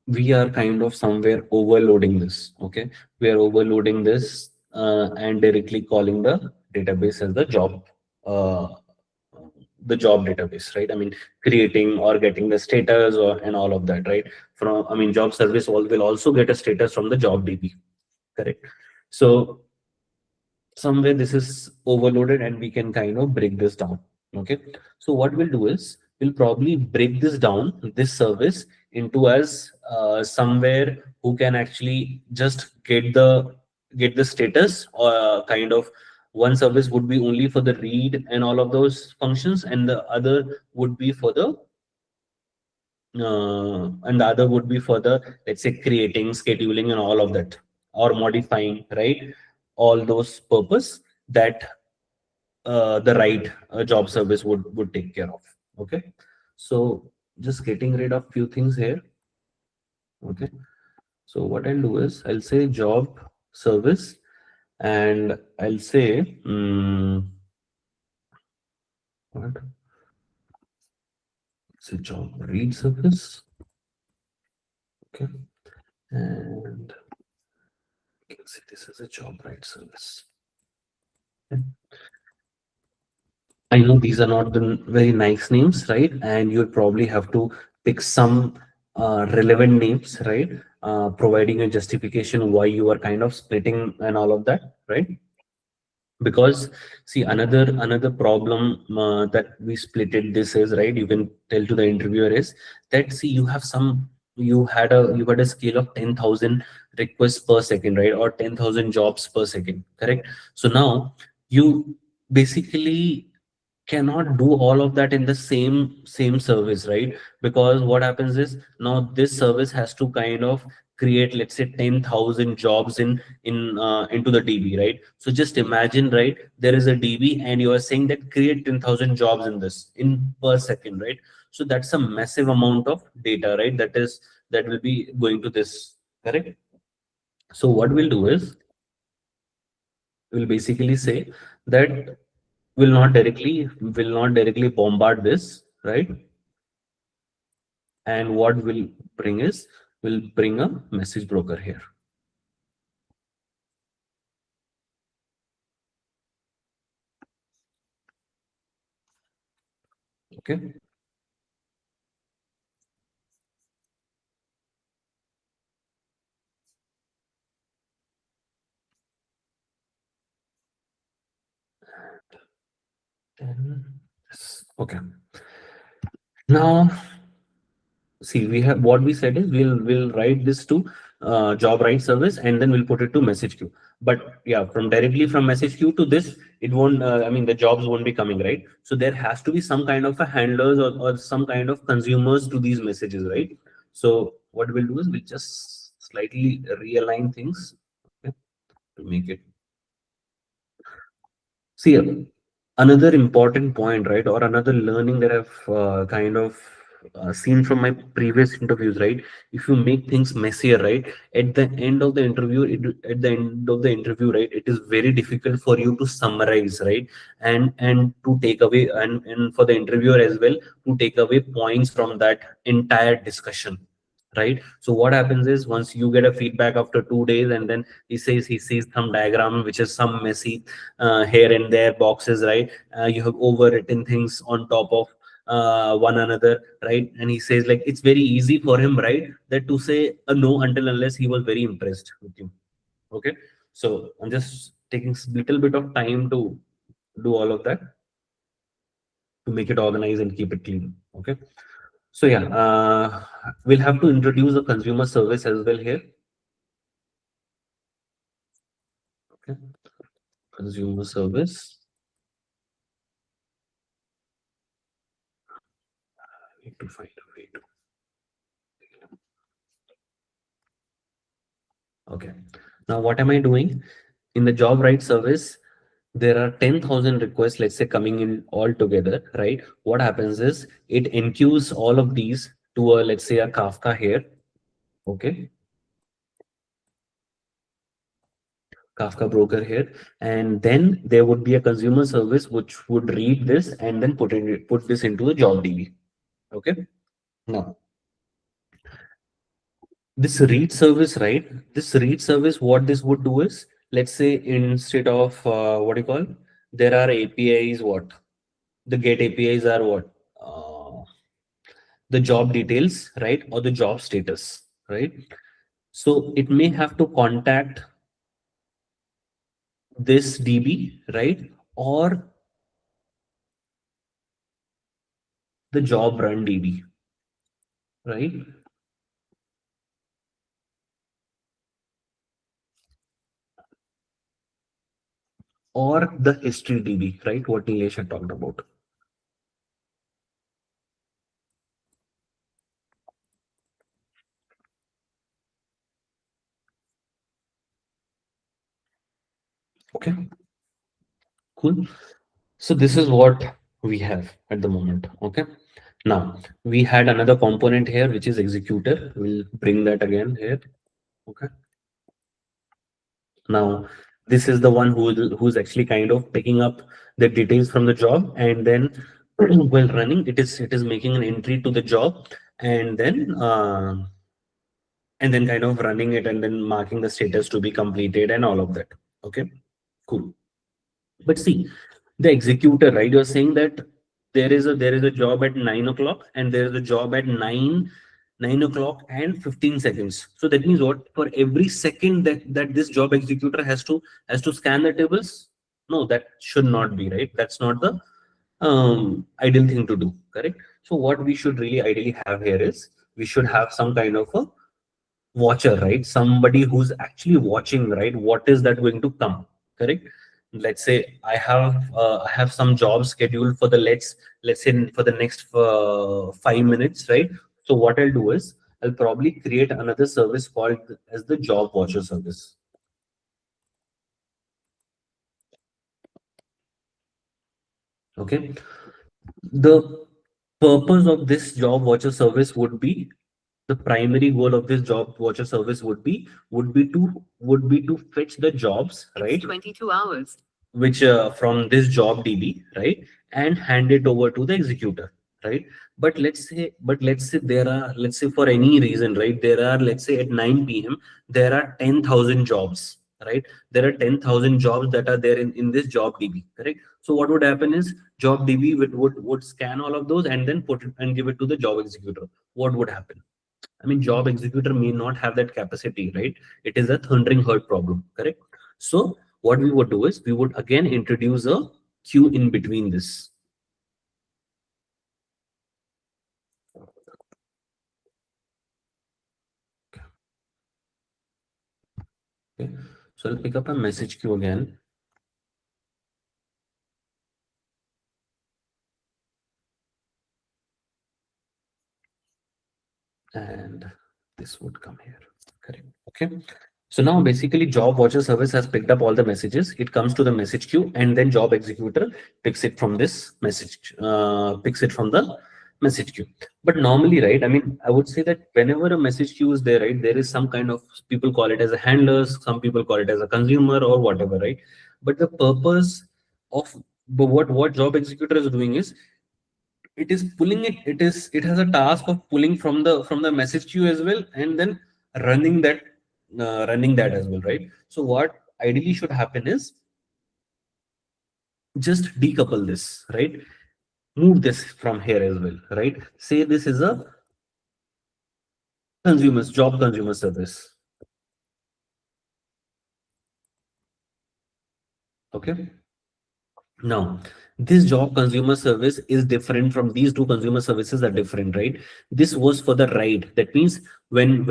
we are kind of somewhere overloading this. Okay. We are overloading this and directly calling the database as uh, the job database, right? I mean, creating or getting the status or and all of that, right? From I mean, job service will also get a status from the job DB, correct? So somewhere this is overloaded and we can kind of break this down. Okay, so what we'll do is we'll probably break this down, this service, into as somewhere who can actually just get the status, or kind of one service would be only for the read and all of those functions, and the other would be for the let's say creating, scheduling and all of that, or modifying, right? All those purpose that the right job service would take care of. Okay, so just getting rid of few things here. Okay, so what I'll do is I'll say job service, and I'll say what, say job read service. Okay, and you can see this is a job right service. Okay. I know these are not the very nice names, right? And you'll probably have to pick some relevant names, right? Providing a justification why you are kind of splitting and all of that, right? Because see, another problem that we split it this is, right, you can tell to the interviewer is that, see, you had a scale of 10,000 requests per second, right, or 10,000 jobs per second, correct? So now you basically cannot do all of that in the same service, right? Because what happens is now this service has to kind of create, let's say, 10,000 jobs into the DB, right? So just imagine, right, there is a DB and you are saying that create 10,000 jobs in this in per second, right? So that's a massive amount of data, right? That will be going to this, correct? So what we'll do is we'll basically say that will not directly bombard this, right? And what will bring is will bring a message broker here. Okay, then okay, now see, we have what we said is we'll write this to job right service, and then we'll put it to message queue. But yeah, from directly from message queue to this, it won't I mean the jobs won't be coming, right? So there has to be some kind of a handlers, or some kind of consumers to these messages, right? So what we'll do is we'll just slightly realign things, okay, to make it see. Another important point, right, or another learning that I've kind of seen from my previous interviews, right? If you make things messier, right, at the end of the interview, right, it is very difficult for you to summarize, right, and to take away, and for the interviewer as well, to take away points from that entire discussion, right? So what happens is once you get a feedback after 2 days, and then he sees some diagram which is some messy here and there boxes, right? You have overwritten things on top of one another, right? And he says like it's very easy for him, right, that to say a no until unless he was very impressed with you. Okay, so I'm just taking little bit of time to do all of that, to make it organized and keep it clean. Okay, so yeah, we'll have to introduce a consumer service as well here. Okay, consumer service. I need to find a way to. Okay, now what am I doing? In the job right service, there are 10,000 requests, let's say, coming in all together, right? What happens is it enqueues all of these to a, let's say, a Kafka here, okay, Kafka broker here, and then there would be a consumer service which would read this and then put this into the job DB. Okay. Now this read service, right? This read service, what this would do is, let's say instead of what do you call, there are APIs. What the get APIs are what the job details, right, or the job status, right? So it may have to contact this DB, right, or the job run DB, right? Or the history DB, right? What Nilesh had talked about. Okay, cool. So this is what we have at the moment. Okay. Now we had another component here, which is executor. We'll bring that again here. Okay. Now this is the one who's actually kind of picking up the details from the job, and then while running, it is making an entry to the job, and then kind of running it and then marking the status to be completed and all of that. Okay, cool. But see, the executor, right? You're saying that there is a job at 9 o'clock and there is a job at 9 o'clock and 15 seconds. So that means what? For every second that this job executor has to scan the tables. No, that should not be, right. That's not the ideal thing to do. Correct. So what we should really ideally have here is we should have some kind of a watcher, right? Somebody who's actually watching, right? What is that going to come? Correct. Let's say I have some jobs scheduled for the let's say for the next 5 minutes, right? So what I'll do is I'll probably create another service called as the job watcher service. Okay. The purpose of this job watcher service would be, the primary goal of this job watcher service would be to fetch the jobs, right? 22 hours. Which from this job DB, right, and hand it over to the executor, right? But let's say let's say for any reason, right, there are, let's say at 9 p.m. there are 10,000 jobs, right? There are 10,000 jobs that are there in this job DB, correct? So what would happen is job DB would scan all of those and then put it and give it to the job executor. What would happen? I mean, job executor may not have that capacity, right? It is a thundering herd problem, correct? So what we would do is we would again introduce a queue in between this. Okay. So I'll pick up a message queue again. And this would come here, correct? Okay. So now basically job watcher service has picked up all the messages. It comes to the message queue and then job executor picks it from this message, picks it from the message queue. But normally, right, I mean, I would say that whenever a message queue is there, right, there is some kind of, people call it as a handlers, some people call it as a consumer or whatever, right? But the purpose of what job executor is doing is it is pulling it has a task of pulling from the message queue as well, and then running that running that as well, right? So what ideally should happen is just decouple this, right? Move this from here as well, right? Say this is a consumer service. Okay. Now, this job consumer service is different from these two consumer services are different, right? This was for the ride. That means when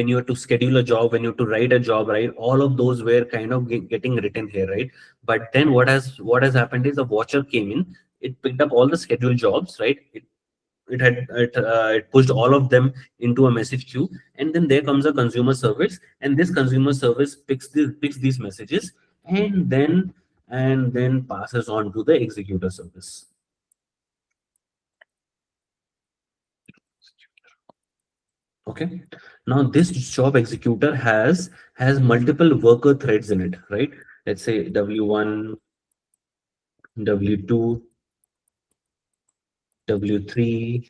you have to schedule a job, when you have to write a job, right? All of those were kind of getting written here, right? But then what has happened is a watcher came in, it picked up all the scheduled jobs, right? It pushed all of them into a message queue, and then there comes a consumer service, and this consumer service picks these messages and then passes on to the executor service. Okay. Now this job executor has multiple worker threads in it, right? Let's say W1, W2, W3,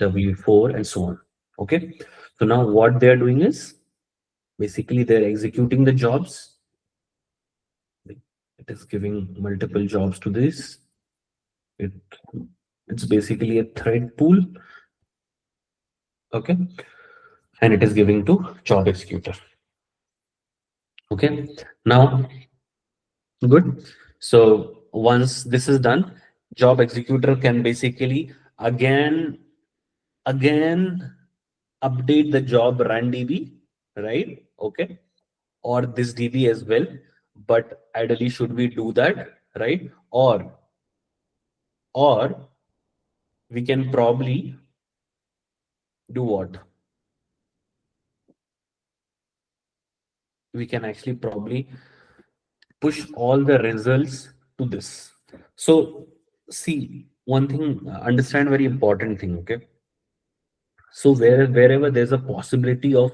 W4, and so on. Okay. So now what they're doing is basically they're executing the jobs. It is giving multiple jobs to this. It it's basically a thread pool. Okay. And it is giving to job executor. Okay. Now, good. So once this is done, job executor can basically again update the job run DB, right? Okay. Or this DB as well. But ideally, should we do that, right? Or we can probably do what? We can actually probably push all the results to this. So see, one thing, understand very important thing, okay? So wherever there's a possibility of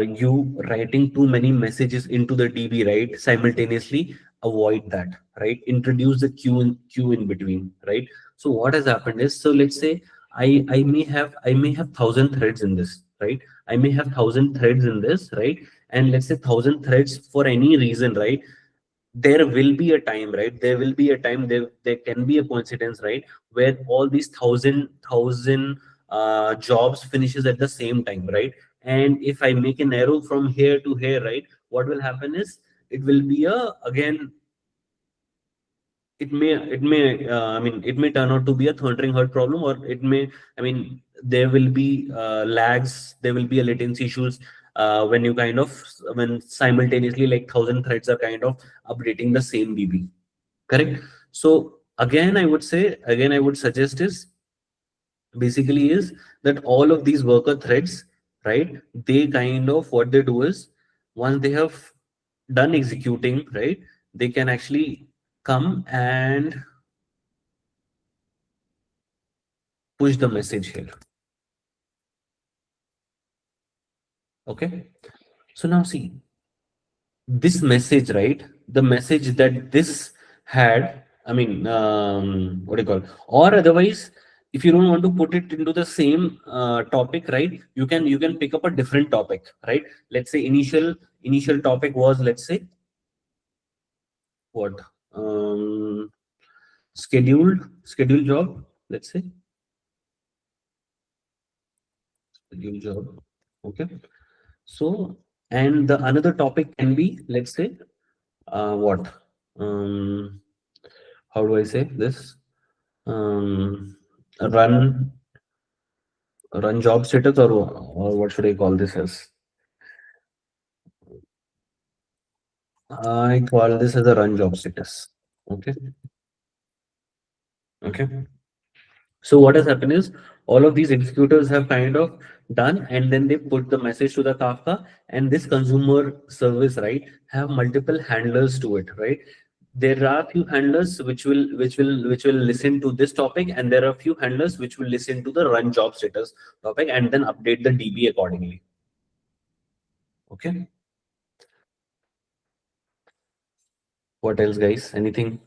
you writing too many messages into the DB, right? Simultaneously, avoid that, right? Introduce the queue in between, right? So what has happened is, so let's say I may have 1,000 threads in this, right? I may have 1,000 threads in this, right? And let's say 1,000 threads for any reason, right? There will be a time, right? There will be a time, there can be a coincidence, right? Where all these thousand jobs finishes at the same time, right? And if I make an arrow from here to here, right, what will happen is it will be a again it may I mean it may turn out to be a thundering herd problem, or it may, I mean, there will be lags, there will be a latency issues when you kind of when simultaneously like 1,000 threads are kind of updating the same DB, correct? So again I would suggest is basically is that all of these worker threads, right, they kind of what they do is once they have done executing, right, they can actually come and push the message here. Okay. So now see this message, right? The message that this had, I mean, what do you call? Or otherwise, if you don't want to put it into the same topic, right? You can pick up a different topic, right? Let's say initial topic was, let's say what um scheduled job. Let's say scheduled job. Okay. So, and the another topic can be, let's say, what? Um, how do I say this? Um, run, run job status, or what should I call this as? I call this as a run job status. Okay. Okay. So what has happened is all of these executors have kind of done, and then they put the message to the Kafka, and this consumer service, right, have multiple handlers to it, right? There are few handlers which will listen to this topic, and there are few handlers which will listen to the run job status topic and then update the DB accordingly. Okay. What else, guys? Anything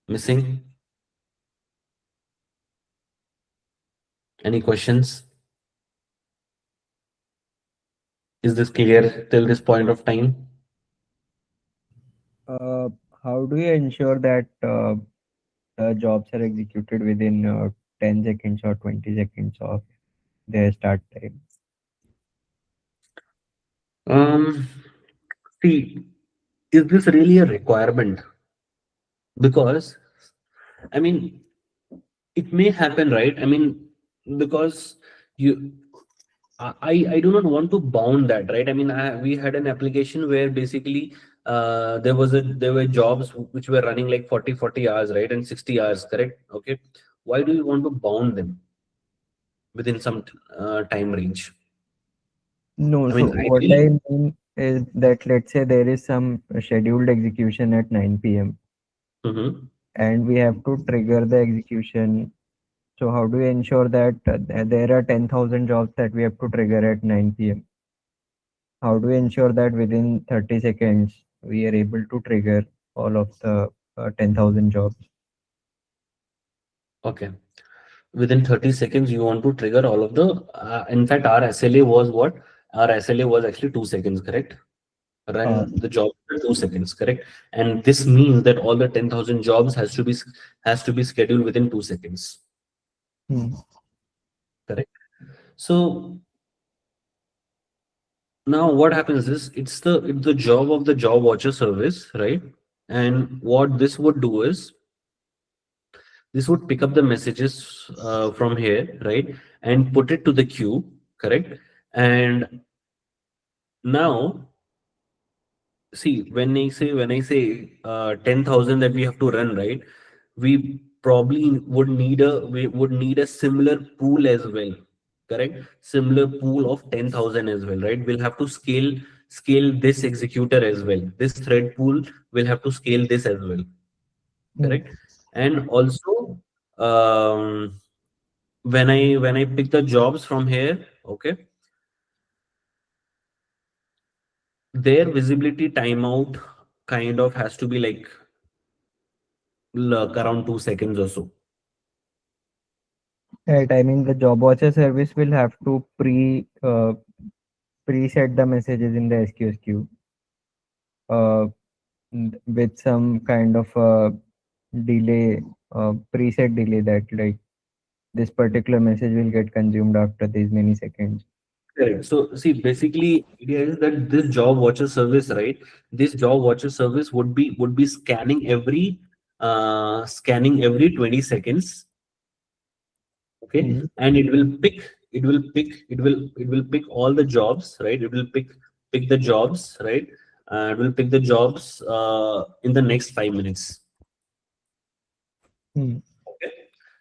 missing? Any questions? Is this clear till this point of time?
Uh, how do you ensure that the jobs are executed within 10 seconds or 20 seconds of their start time?
Um, See, is this really a requirement? Because I mean, it may happen, right? I mean, because you I do not want to bound that, right? I mean, we had an application where basically there were jobs which were running like 40 hours, right? And 60 hours, correct? Okay. Why do you want to bound them within some time range?
No,
I
so
mean,
what
ideally,
I mean is that let's say there is some scheduled execution at 9 p.m.
mhm.
and we have to trigger the execution So how do we ensure that there are 10,000 jobs that we have to trigger at 9 p.m.? How do we ensure that within 30 seconds we are able to trigger all of the 10,000 jobs?
Okay. Within 30 seconds, you want to trigger all of the. In fact, our SLA was what? Our SLA was actually 2 seconds, correct?
Uh,
Run the job in 2 seconds, correct? And this means that all the 10,000 jobs has to be scheduled within 2 seconds,
hmm.
correct? So now what happens is it's the job of the job watcher service, right? And what this would do is this would pick up the messages from here, right, and put it to the queue, correct? And now, see, when I say 10,000 that we have to run, right? We probably would need a similar pool as well, correct? Similar pool of 10,000 as well, right? We'll have to scale this executor as well. This thread pool will have to scale this as well,
Hmm.
correct? And also, when I pick the jobs from here, okay, their visibility timeout kind of has to be like around 2 seconds or so.
Right. I mean, the job watcher service will have to preset the messages in the SQS queue with some kind of delay, preset delay that like this particular message will get consumed after these many seconds.
Correct. So see, basically, idea is that this job watcher service, right? This job watcher service would be scanning every 20 seconds, okay,
Hmm.
and it will pick all the jobs, right? It will pick the jobs, right? It will pick the jobs in the next 5 minutes.
Hmm.
Okay.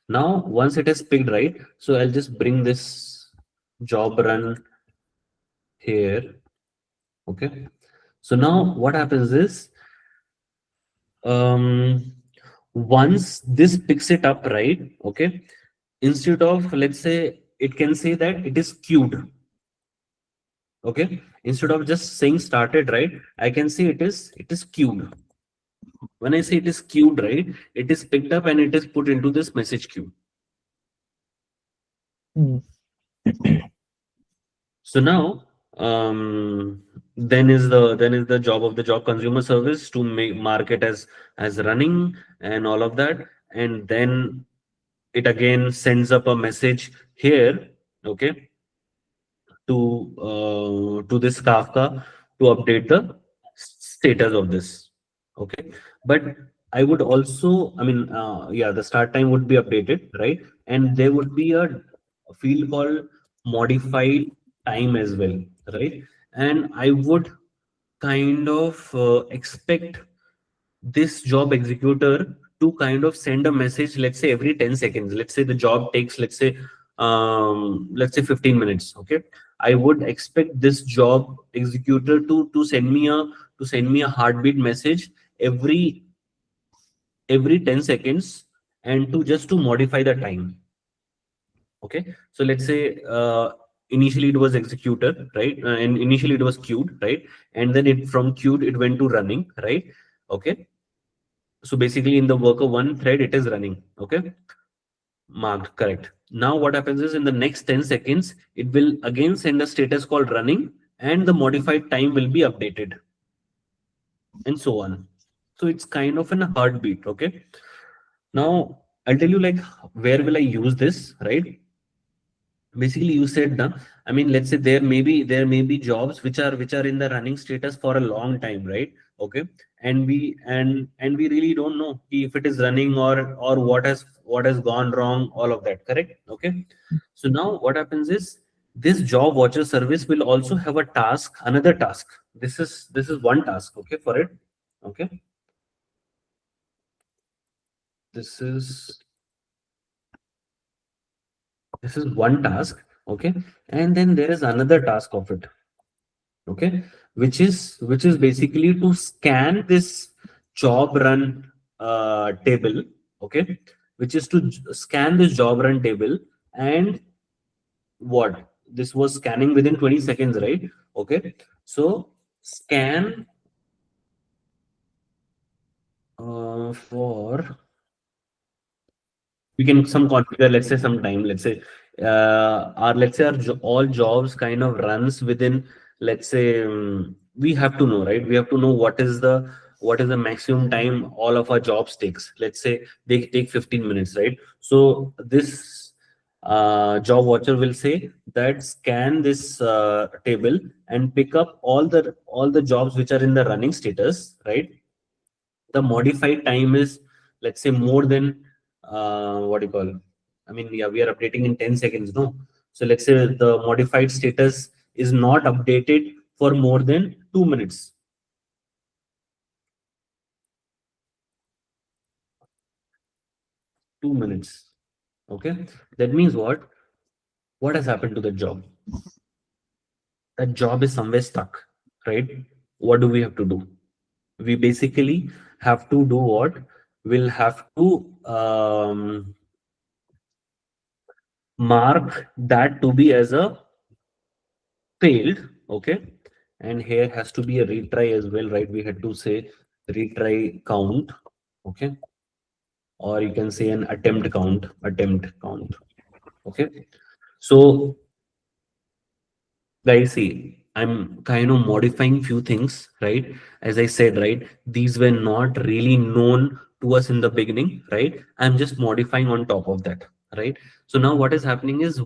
Now, once it is picked, right? So I'll just bring this job run here. Okay. So now what happens is, um, once this picks it up, right? Okay. Instead of, let's say, it can say that it is queued. Okay. Instead of just saying started, right? I can say it is queued. When I say it is queued, right? It is picked up and it is put into this message queue.
Hmm.
So now, then is the job of the job consumer service to make market as running and all of that, and then it again sends up a message here, okay, to this Kafka to update the status of this, okay. But I would also, I mean, yeah, the start time would be updated, right, and there would be a field called modified time as well, right, and I would kind of expect this job executor to kind of send a message, let's say every 10 seconds. Let's say the job takes, let's say 15 minutes, okay. I would expect this job executor to send me a heartbeat message every 10 seconds, and to modify the time. Okay. So let's say initially it was executor, right, and initially it was queued, right, and then it from queued it went to running, right. Okay. So basically in the worker one thread, it is running. Okay. Marked correct. Now what happens is in the next 10 seconds, it will again send a status called running, and the modified time will be updated, and so on. So it's kind of an heartbeat. Okay. Now I'll tell you like where will I use this, right? Basically you said na, I mean, let's say there may be jobs which are in the running status for a long time, right? Okay. And we really don't know if it is running or what has gone wrong, all of that, correct? Okay. So now what happens is this job watcher service will also have a task, another task. This is one task, okay, for it. Okay. This is this is one task, okay, and then there is another task of it, okay, which is basically to scan this job run table, okay, which is to scan this job run table. And what this was scanning within 20 seconds, right? Okay, so scan for, we can some configure, let's say some time, let's say let's say all jobs kind of runs within, let's say we have to know, right? We have to know what is the maximum time all of our jobs takes. Let's say they take 15 minutes, right? So this job watcher will say that scan this table and pick up all the jobs which are in the running status, right? The modified time is, let's say, more than what do you call, I mean, yeah, we are updating in 10 seconds, no? So let's say the modified status is not updated for more than 2 minutes. 2 minutes. Okay, that means what has happened to the job? That job is somewhere stuck, right? What do we have to do? We basically have to do what? We'll have to mark that to be as a failed. Okay, and here has to be a retry as well, right? We had to say retry count. Okay, or you can say an attempt count. Okay, so guys, see, I'm kind of modifying few things, right? As I said, right, these were not really known to us in the beginning, right? I'm just modifying on top of that, right? So now what is happening is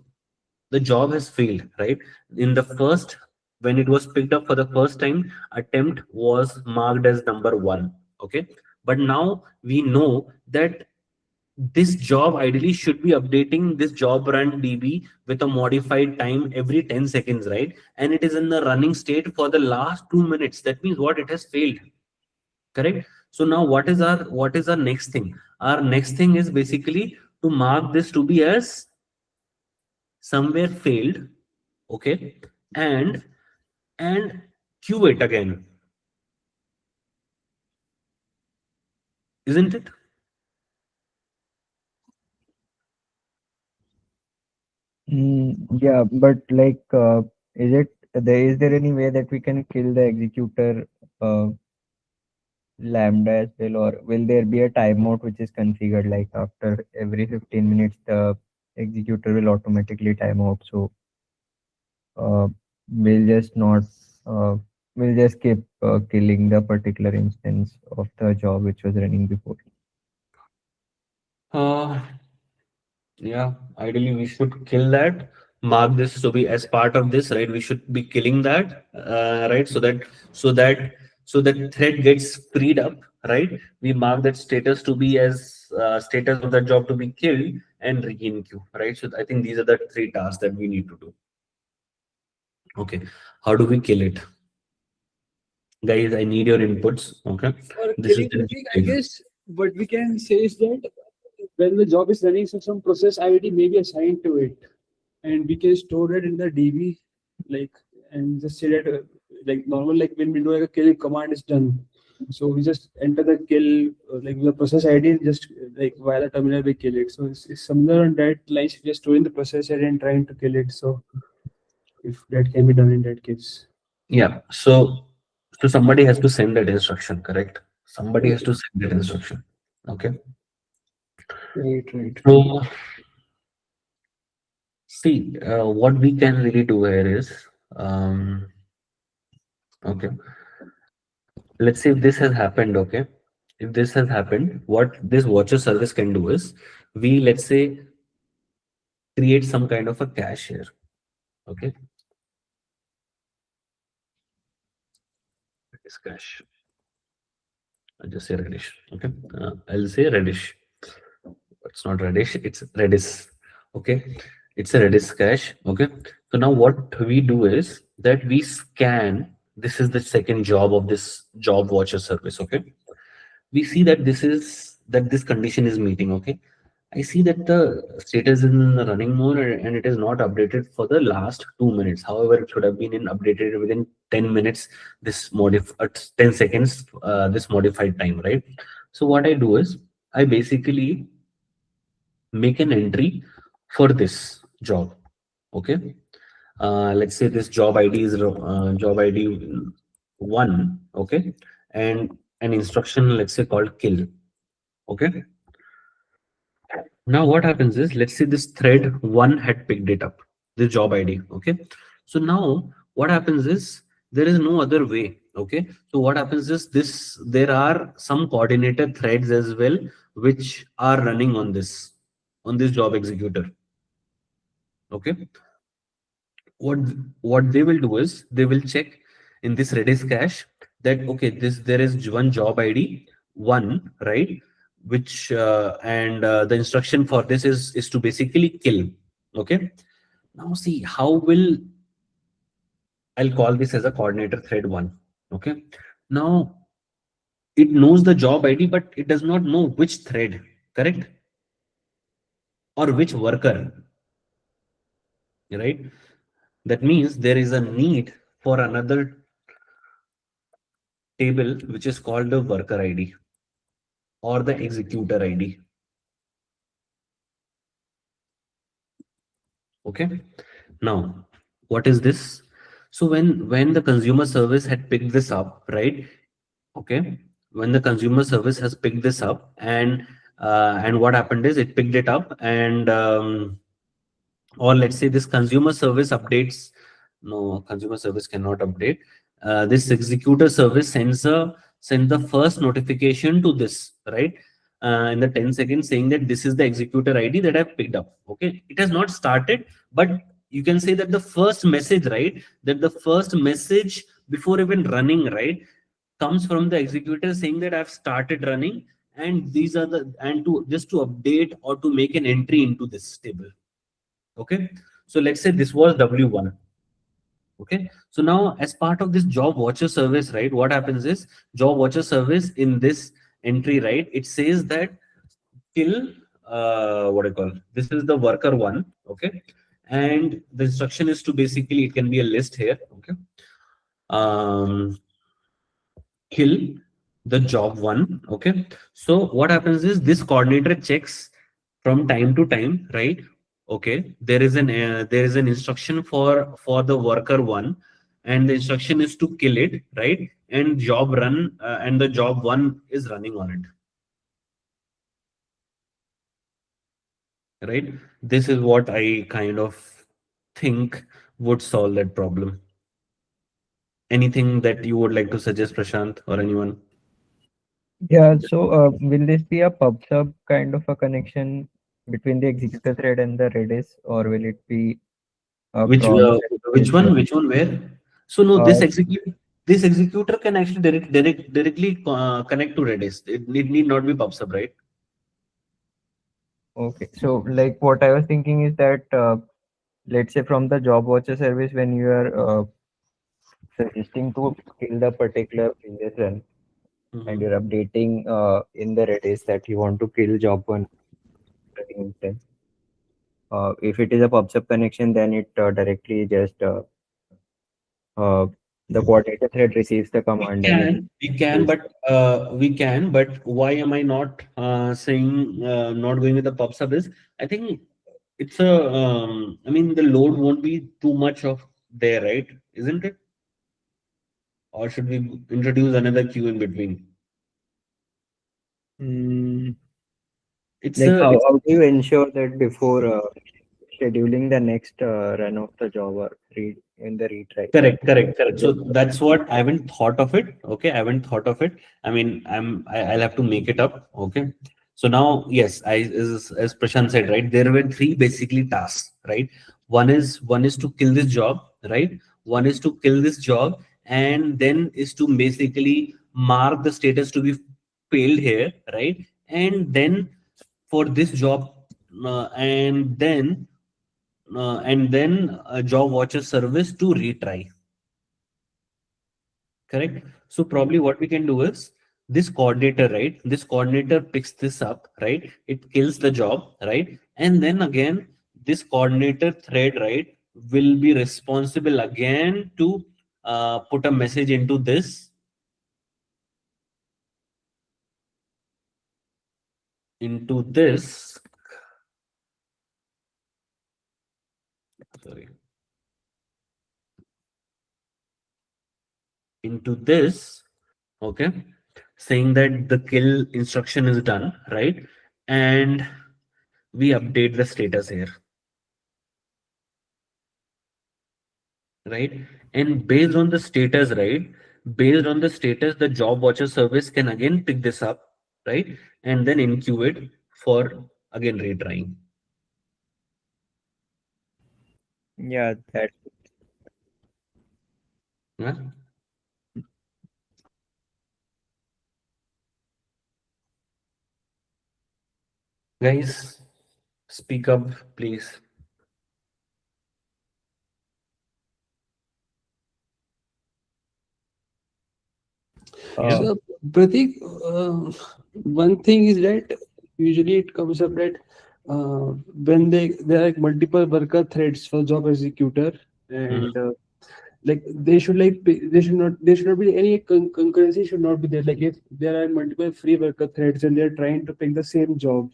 the job has failed, right? In the first, when it was picked up for the first time, attempt was marked as number one. Okay, but now we know that this job ideally should be updating this job run db with a modified time every 10 seconds, right? And it is in the running state for the last 2 minutes. That means what? It has failed, correct? So now what is our next thing? Our next thing is basically to mark this to be as somewhere failed. Okay, and and queue it again, isn't it?
Yeah, but like, is there any way that we can kill the executor uh, lambda as well, or will there be a timeout which is configured like after every 15 minutes the executor will automatically time out? So uh, we'll just not uh, we'll just keep killing the particular instance of the job which was running before.
uh Yeah, ideally we should kill that. Mark this to be as part of this, right? We should be killing that, right? So that so that thread gets freed up, right? We mark that status to be as status of that job to be killed and regain queue, right? So I think these are the three tasks that we need to do. Okay, how do we kill it, guys? I need your inputs. Okay,
For
this is
killing
the
the thing, I guess what we can say is that when the job is running, so some process ID may be assigned to it, and we can store it in the DB, like, and just say that like normal, like when we do like a kill command is done, so we just enter the kill like the process ID, just like via the terminal we kill it. So it's somewhere on that lines, just storing the process ID and trying to kill it. So if that can be done in that case.
Yeah. So somebody has to send that instruction, correct? Somebody has to send that instruction. Okay.
Right, right.
So see, what we can really do here is, okay, let's say if this has happened, okay, if this has happened, what this watcher service can do is, we, let's say, create some kind of a cache here, okay, this cache, I'll just say Reddish, okay, I'll say Reddish, it's not Reddish, it's Redis, okay, it's a Redis cache, okay. So now what we do is that we scan, this is the second job of this job watcher service, okay. We see that this condition is meeting, okay. I see that the status is in the running mode and it is not updated for the last 2 minutes. However, it should have been updated within 10 minutes, this 10 seconds, this modified time, right? So what I do is I basically make an entry for this job. Okay. Let's say this job ID is job ID 1. Okay. And an instruction, let's say, called kill. Okay. Now what happens is, let's say this thread 1 had picked it up, the job ID. Okay. So now what happens is, there is no other way. Okay. So what happens is, there are some coordinated threads as well which are running on this job executor. Okay. what what they will do is, they will check in this Redis cache that, okay, there is one job ID 1, right, which and the instruction for this is to basically kill. Okay. Now see, how will I'll call this as a coordinator thread 1. Okay. Now it knows the job ID, but it does not know which thread, correct, or which worker, right? That means there is a need for another table which is called the worker ID or the executor ID. Okay. Now, what is this? So when the consumer service had picked this up, right? Okay. When the consumer service has picked this up, and what happened is, it picked it up, and or let's say this consumer service updates. No, consumer service cannot update. This executor service sends the first notification to this, right, in the 10 seconds, saying that this is the executor ID that I've picked up. Okay. It has not started, but you can say that the first message, right, that the first message before even running, right, comes from the executor saying that I've started running, and these are the, and to just to update or to make an entry into this table. Okay. So let's say this was W1. Okay. So now, as part of this job watcher service, right, what happens is, job watcher service in this entry, right, it says that kill, what I call, this is the worker 1. Okay. And the instruction is to basically, it can be a list here. Okay. Um, kill the job 1. Okay. So what happens is, this coordinator checks from time to time, right? Okay. There is an instruction for the worker 1, and the instruction is to kill it, right? And the job 1 is running on it, right? This is what I kind of think would solve that problem. Anything that you would like to suggest, Prashant, or anyone?
Yeah, so will this be a pub sub kind of a connection between the executor thread and the Redis, or will it be a
Which
cron
uh,
thread as well?
which one where? So no,
Uh,
this executor can actually directly connect to Redis. It need not be PubSub, right?
okay, so like what I was thinking is that let's say from the job watcher service, when you are suggesting to kill the particular previous run, and
Mhm.
you're updating in the Redis that you want to kill job 1 running instance. If it is a PubSub connection, then it directly just uh, the coordinator thread receives the command and it kills.
We can, but why am I not saying not going with the PubSub is, I think it's I mean, the load won't be too much of there, right? Isn't it? Or should we introduce another queue in between?
Mm,
It's
Like
a, it's
how do you ensure that before scheduling the next run of the job or read in the retry?
correct. So that's what I haven't thought of it. Okay, I haven't thought of it. I mean, I'll have to make it up. Okay. So now, yes, as Prashant said, right, there were three basically tasks, right? One is to kill this job, right? One is to kill this job, and then is to basically mark the status to be failed here, right? And then for this job, and then a job watcher service to retry. Correct. So probably what we can do is, this coordinator, right? This coordinator picks this up, right? It kills the job, right? And then again, this coordinator thread, right, will be responsible again to put a message into this sorry, into this, okay, saying that the kill instruction is done, right? And we update the status here, right? And based on the status, right? Based on the status, the job watcher service can again pick this up, right? And then enqueue it for again retrying.
Yeah, that
Yeah? Guys, speak up, please. Yeah.
uh,
So, Pratik, one thing is that usually it comes up that when there are like multiple worker threads for job executor, and
Mhm.
like they should there should not be any concurrency should not be there. Like if there are multiple free worker threads and they're trying to pick the same job,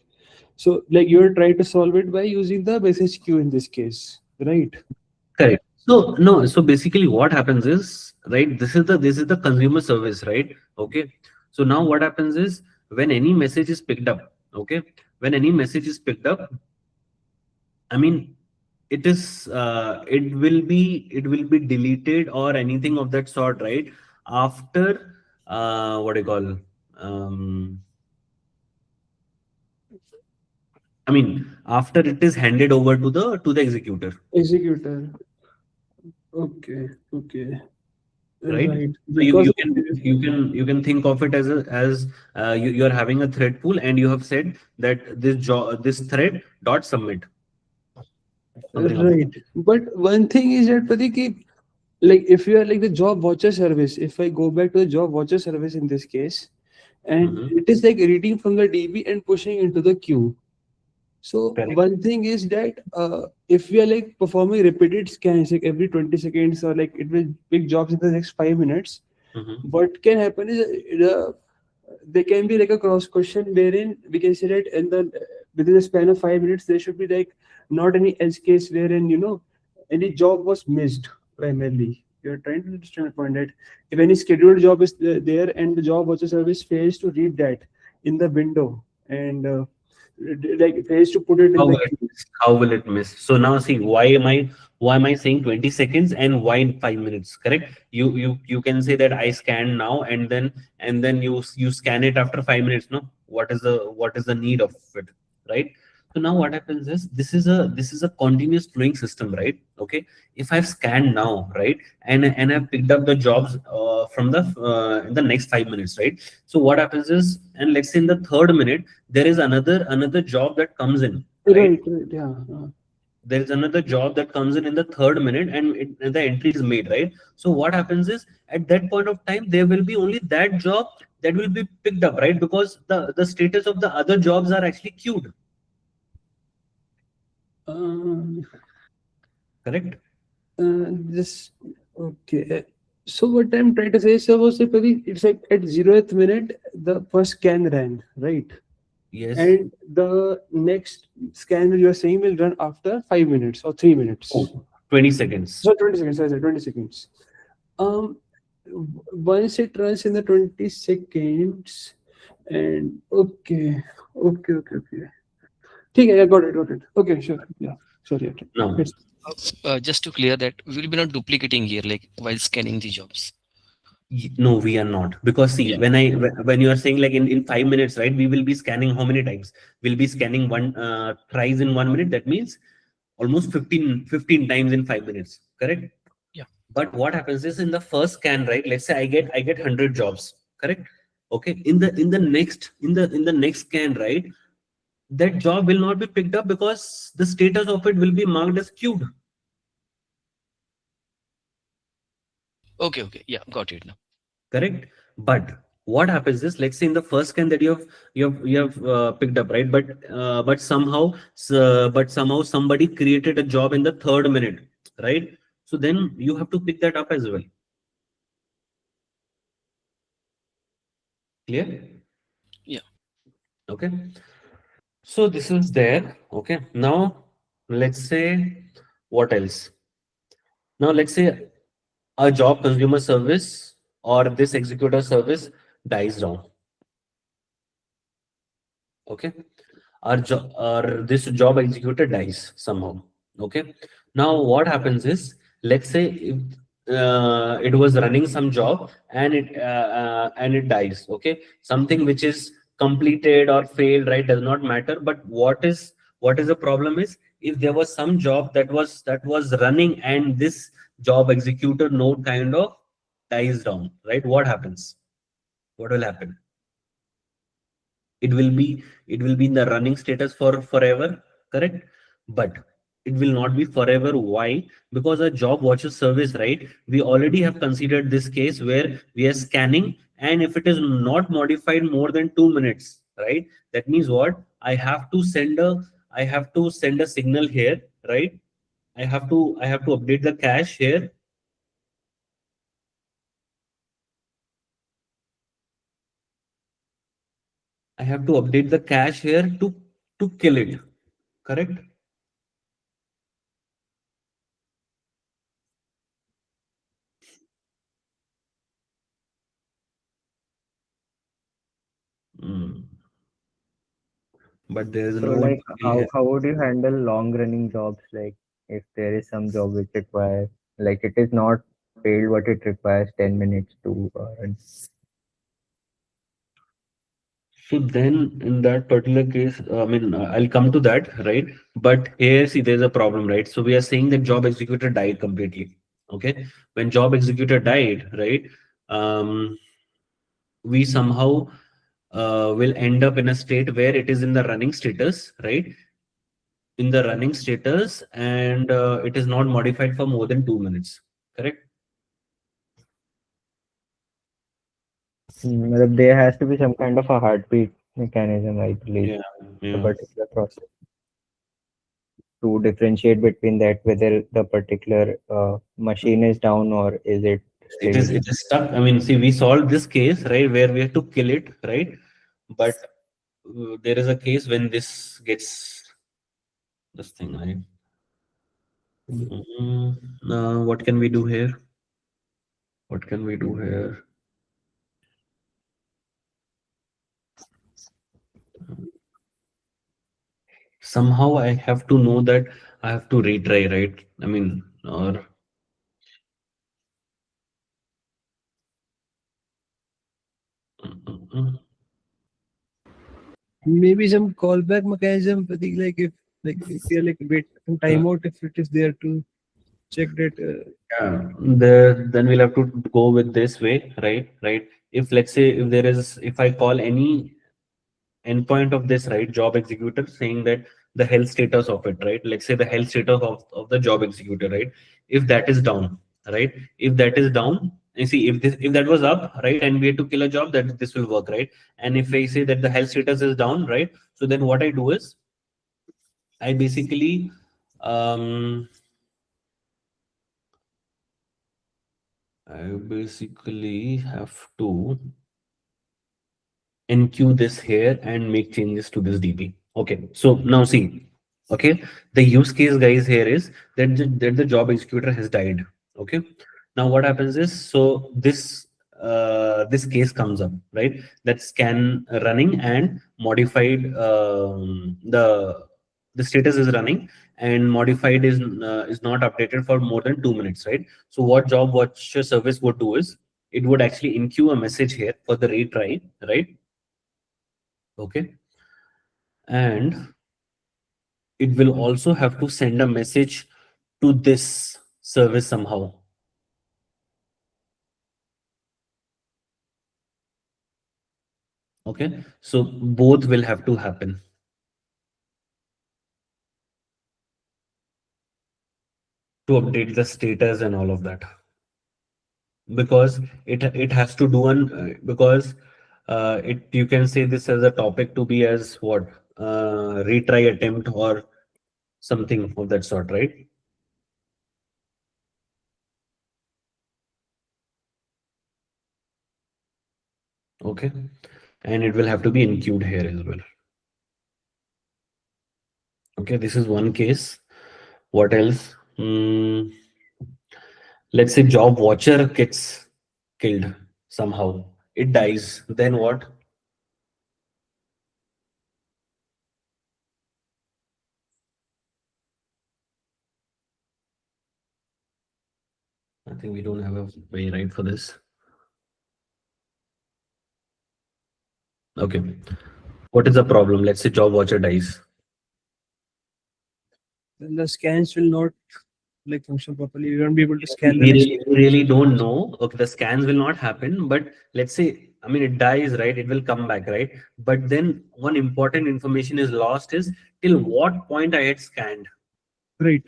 so like you're trying to solve it by using the message queue in this case, right?
Correct. So no, so basically what happens is, right, this is the consumer service, right? Okay. So now what happens is when any message is picked up, okay, when any message is picked up, I mean, it will be deleted or anything of that sort, right? After what do you call, um I mean, after it is handed over to the executor,
Executor. Okay. Okay.
right?
Right.
So you,
Because
you can you can you can think of it as you're having a thread pool and you have said that this thread dot submit something of that.
right. But one thing is that Pratik, like if you are like the job watcher service, if I go back to the job watcher service in this case, and
Mm-hmm.
it is like reading from the DB and pushing into the queue. So
Correct.
one thing is that if we are like performing repeated scans like every 20 seconds, or like it will pick jobs in the next 5 minutes,
Mm-hmm.
what can happen is there can be like a cross question wherein we can say that in the within the span of 5 minutes there should be like not any edge case wherein any job was missed primarily. You're trying to understand the point that if any scheduled job is there and the job watcher service fails to read that in the window, and like fails to put it in
How
the
will it
queue.
miss? How will it miss? So now see, why am I saying 20 seconds and why in 5 minutes? Correct? You can say that I scan now and then you scan it after 5 minutes. No, what is the need of it, right? So now what happens is this is a continuous flowing system, right? Okay. If I've scanned now, right, and I've picked up the jobs from the in the next 5 minutes, right? So what happens is, and let's say in the third minute there is another job that comes in, right?
Right, right, yeah.
There is another job that comes in the third minute and the entry is made, right? So what happens is at that point of time there will be only that job that will be picked up, right? Because the status of the other jobs are actually queued.
Um,
Correct.
Just okay. So what I'm trying to say is, suppose if it's like at 0th minute the first scan ran, right?
Yes.
And the next scan you're saying will run after 5 minutes or 3 minutes.
Oh, 20 seconds.
So 20 seconds, I said 20 seconds. Um, Once it runs in the 20 seconds, and okay. Okay, I got it. Okay, sure. Yeah, sorry. Okay.
No.
It's
Just to clear that, we will be not duplicating here, like while scanning the jobs.
No, we are not. Because see,
Yeah.
when you are saying like in 5 minutes, right, we will be scanning how many times? We'll be scanning one thrice in 1 minute. That means almost 15 times in 5 minutes. Correct.
Yeah.
But what happens is in the first scan, right? Let's say I get 100 jobs. Correct. Okay. In the next scan, right? That job will not be picked up because the status of it will be marked as queued.
Okay. Okay. Yeah. Got it now.
Correct. But what happens is, let's say in the first scan that you have picked up, right? But somehow somebody created a job in the third minute, right? So then you have to pick that up as well. Clear?
Yeah.
Okay. So this is there. Okay. Now let's say What else? Now let's say a job consumer service or this executor service dies down. Okay, or this job executor dies somehow. Okay, now what happens is, let's say if it was running some job and it dies. Okay, something which is completed or failed, right, does not matter. But what is the problem is, if there was some job that was running and this job executor node kind of dies down, right? What happens? What will happen? It will be in the running status for forever, correct? But it will not be forever. Why? Because a job watcher service, right, we already have considered this case where we are scanning, and if it is not modified more than 2 minutes, right, that means what? I have to send a signal here, right? I have to update the cache here. I have to update the cache here to kill it, correct? Mm. But there is
So
no
like
detail here.
how would you handle long running jobs, like if there is some job which requires, like it is not paid but it requires 10 minutes to run.
So then, in that particular case, I mean, I'll come to that, right? But here, see, there's a problem, right? So we are saying that job executor died completely. Okay, when job executor died, right? We somehow will end up in a state where it is in the running status, right? In the running status, and it is not modified for more than 2 minutes, correct?
Matlab there has to be some kind of a heartbeat mechanism, I believe,
Yeah,
the
yeah.
particular process to differentiate between that whether the particular machine is down or is it
It
still.
is it is stuck. I mean, see, we solved this case, right, where we have to kill it, right? But there is a case when this gets this thing, right? What can we do here? What can we do here? Somehow I have to know that I have to retry, right? I mean, or
Maybe some callback mechanism. I think like if you're like wait some timeout if it is there to check that.
yeah, then we'll have to go with this way, right? Right. If let's say if I call any endpoint of this, right, job executor, saying that the health status of it, right, let's say the health status of the job executor, right, if that is down, right, if that is down, you see, if that was up, right, and we had to kill a job, that this will work, right? And if I say that the health status is down, right, so then what I do is I basically um I basically have to enqueue this here and make changes to this DB. Okay, so now see, okay, the use case, guys, here is that the job executor has died. Okay, now what happens is, so this case comes up, right? That scan running and modified, the status is running and modified is not updated for more than 2 minutes, right? So what job watcher service would do is it would actually enqueue a message here for the retry, right? Okay, and it will also have to send a message to this service somehow. Okay, so both will have to happen to update the status and all of that, because it has to do an because it, you can say this as a topic to be as what, retry attempt or something of that sort, right? Okay, and it will have to be enqueued here as well. Okay, this is one case. What else? Mm, let's say job watcher gets killed somehow. It dies. Then what? I think we don't have a way right for this. Okay. What is the problem? Let's say job watcher dies.
Then the scans will not like function properly. You won't be able to
We
scan the next.
we really don't know. Okay, the scans will not happen, but let's say, I mean, it dies, right? It will come back, right? But then one important information is lost is till what point I had scanned,
Right.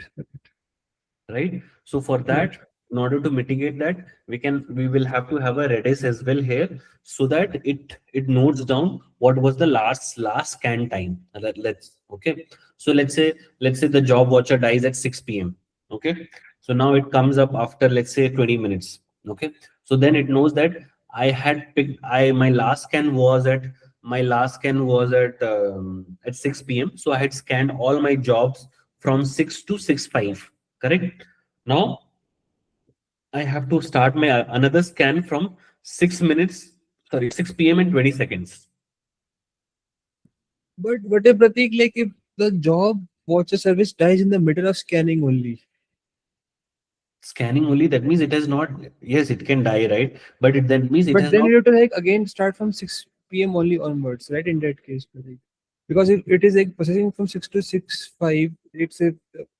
right? So for
Right.
that, in order to mitigate that, we will have to have a Redis as well here, so that it notes down what was the last scan time. Let's okay. So let's say the job watcher dies at 6 p.m. Okay. So now it comes up after, let's say, 20 minutes. Okay. So then it knows that I had picked I my last scan was at 6 p.m. So I had scanned all my jobs from 6 to 6:05. Correct. Now I have to start my another scan from 6 minutes, sorry, 6 p.m. and 20 seconds.
But what if Pratik, like if the job watcher service dies in the middle of scanning only?
Scanning only, that means it has not, yes, it can die, right? But that means it
But
has
then
not.
you have to like again start from 6 p.m. only onwards, right? In that case, Pratik. Because if it is like processing from 6 to 6:05, it's a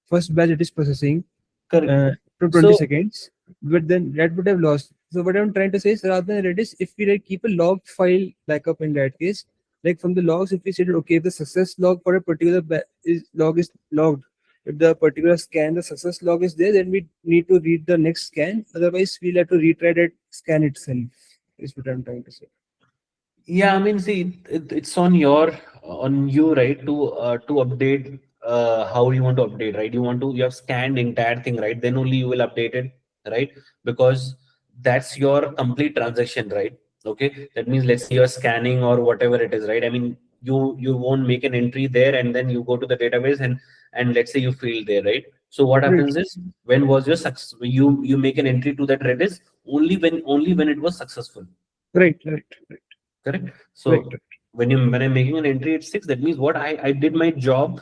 first batch it is processing
Correct.
to 20
So,
seconds, but then that would have lost. So what I'm trying to say is rather than Redis, if we like keep a log file backup in that case, like from the logs, if we say that okay, if the success log for a particular log is logged, if the particular scan, the success log is there, then we need to read the next scan. Otherwise, we'll have to retry that scan itself. Is what I'm trying to say.
yeah, I mean, see, it's on you, right, to update how you want to update, right? You have scanned entire thing, right? Then only you will update it, right? Because that's your complete transaction, right? Okay, that means let's say you're scanning or whatever it is, right? I mean, you won't make an entry there and then you go to the database and let's say you field there, right? So what
Right,
happens is, when was your success? You make an entry to that Redis only when it was successful.
right, right, right,
Correct.
right.
So when I'm making an entry at 6, that means what I did my job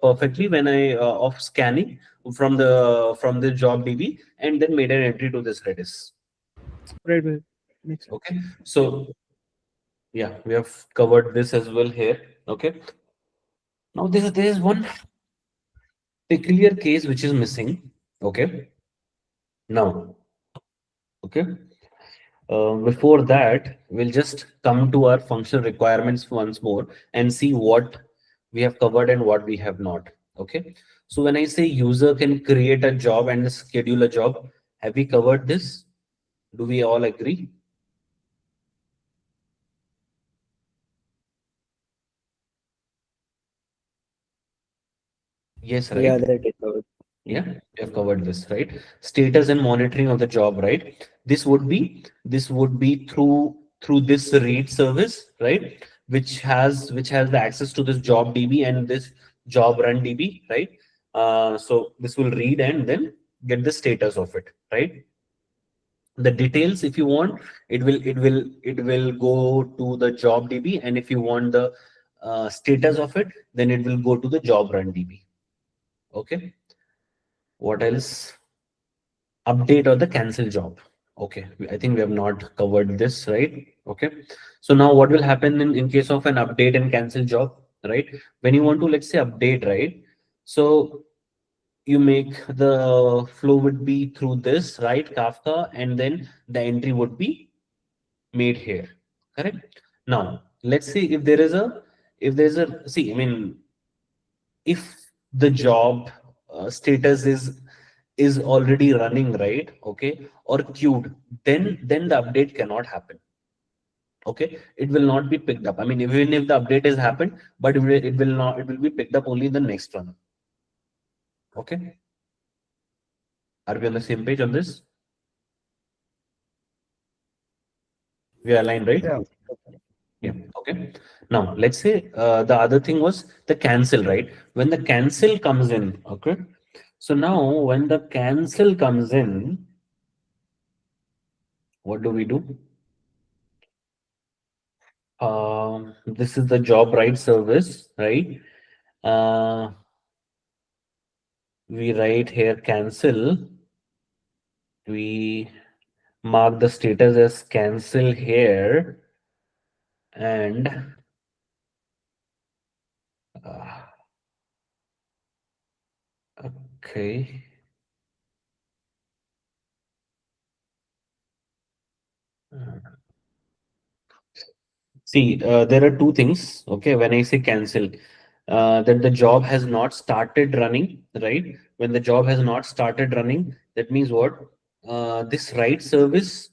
perfectly when I of scanning from the job DB and then made an entry to this Redis.
Right, right. Makes sense.
Okay. So yeah, we have covered this as well here. Okay. Now there is one peculiar case which is missing. Okay. Now, okay. Before that, we'll just come to our functional requirements once more and see what we have covered and what we have not. Okay. So when I say user can create a job and schedule a job, have we covered this? Do we all agree? Yes,
Yeah,
right.
that is covered.
Yeah, we have covered this, right? Status and monitoring of the job, right? This would be through this read service, right? Which has the access to this job DB and this job run DB, right? So this will read and then get the status of it, right? The details, if you want, it will go to the job DB, and if you want the status of it, then it will go to the job run DB. Okay. What else? Update or the cancel job. Okay, I think we have not covered this, right? Okay, so now what will happen in case of an update and cancel job, right? When you want to, let's say, update, right? So you make the flow would be through this, right, Kafka, and then the entry would be made here. Correct. Now let's see if there's a see, I mean, if the job status is already running, right? Okay, or queued, then the update cannot happen. Okay, it will not be picked up. I mean, even if the update has happened, but it will be picked up only in the next run. Okay, are we on the same page on this? We are aligned, right?
Yeah.
Yeah. Okay. Now let's say the other thing was the cancel, right? When the cancel comes in, okay, So now when the cancel comes in, what do we do? This is the job right service, right? Uh, we write here cancel. We mark the status as cancel here, and uh, okay. See, there are two things. Okay, when I say cancel, that the job has not started running, right? When the job has not started running, that means what? This right service,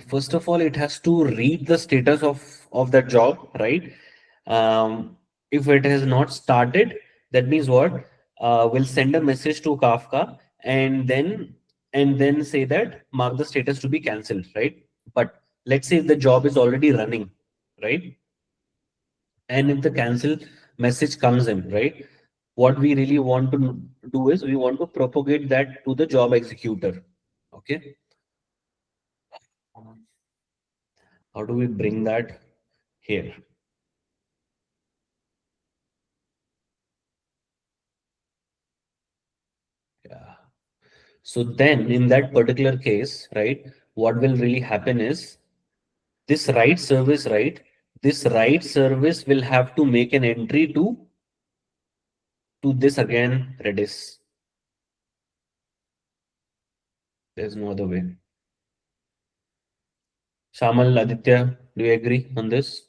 first of all, it has to read the status of that job, right? If it has not started, that means what? We'll send a message to Kafka and then say that mark the status to be cancelled, right? But let's say if the job is already running, right? And if the cancel message comes in, right? What we really want to do is we want to propagate that to the job executor. Okay. How do we bring that here? Yeah. So then in that particular case, right, what will really happen is this write service, right? This write service will have to make an entry to this again Redis. There's no other way. Shamal, Aditya, do you agree on this?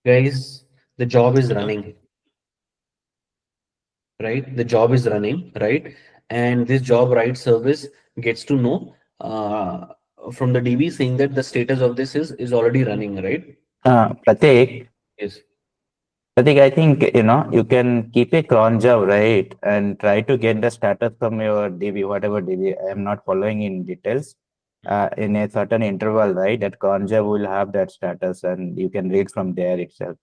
Guys, the job is running, right? The job is running, right? And this job write service gets to know from the DB saying that the status of this is already running, right?
Pratik,
Yes.
Pratik, I think you can keep a cron job, right, and try to get the status from your DB, whatever DB. I am not following in details. In a certain interval, right, that cron job will have that status, and you can read from there itself.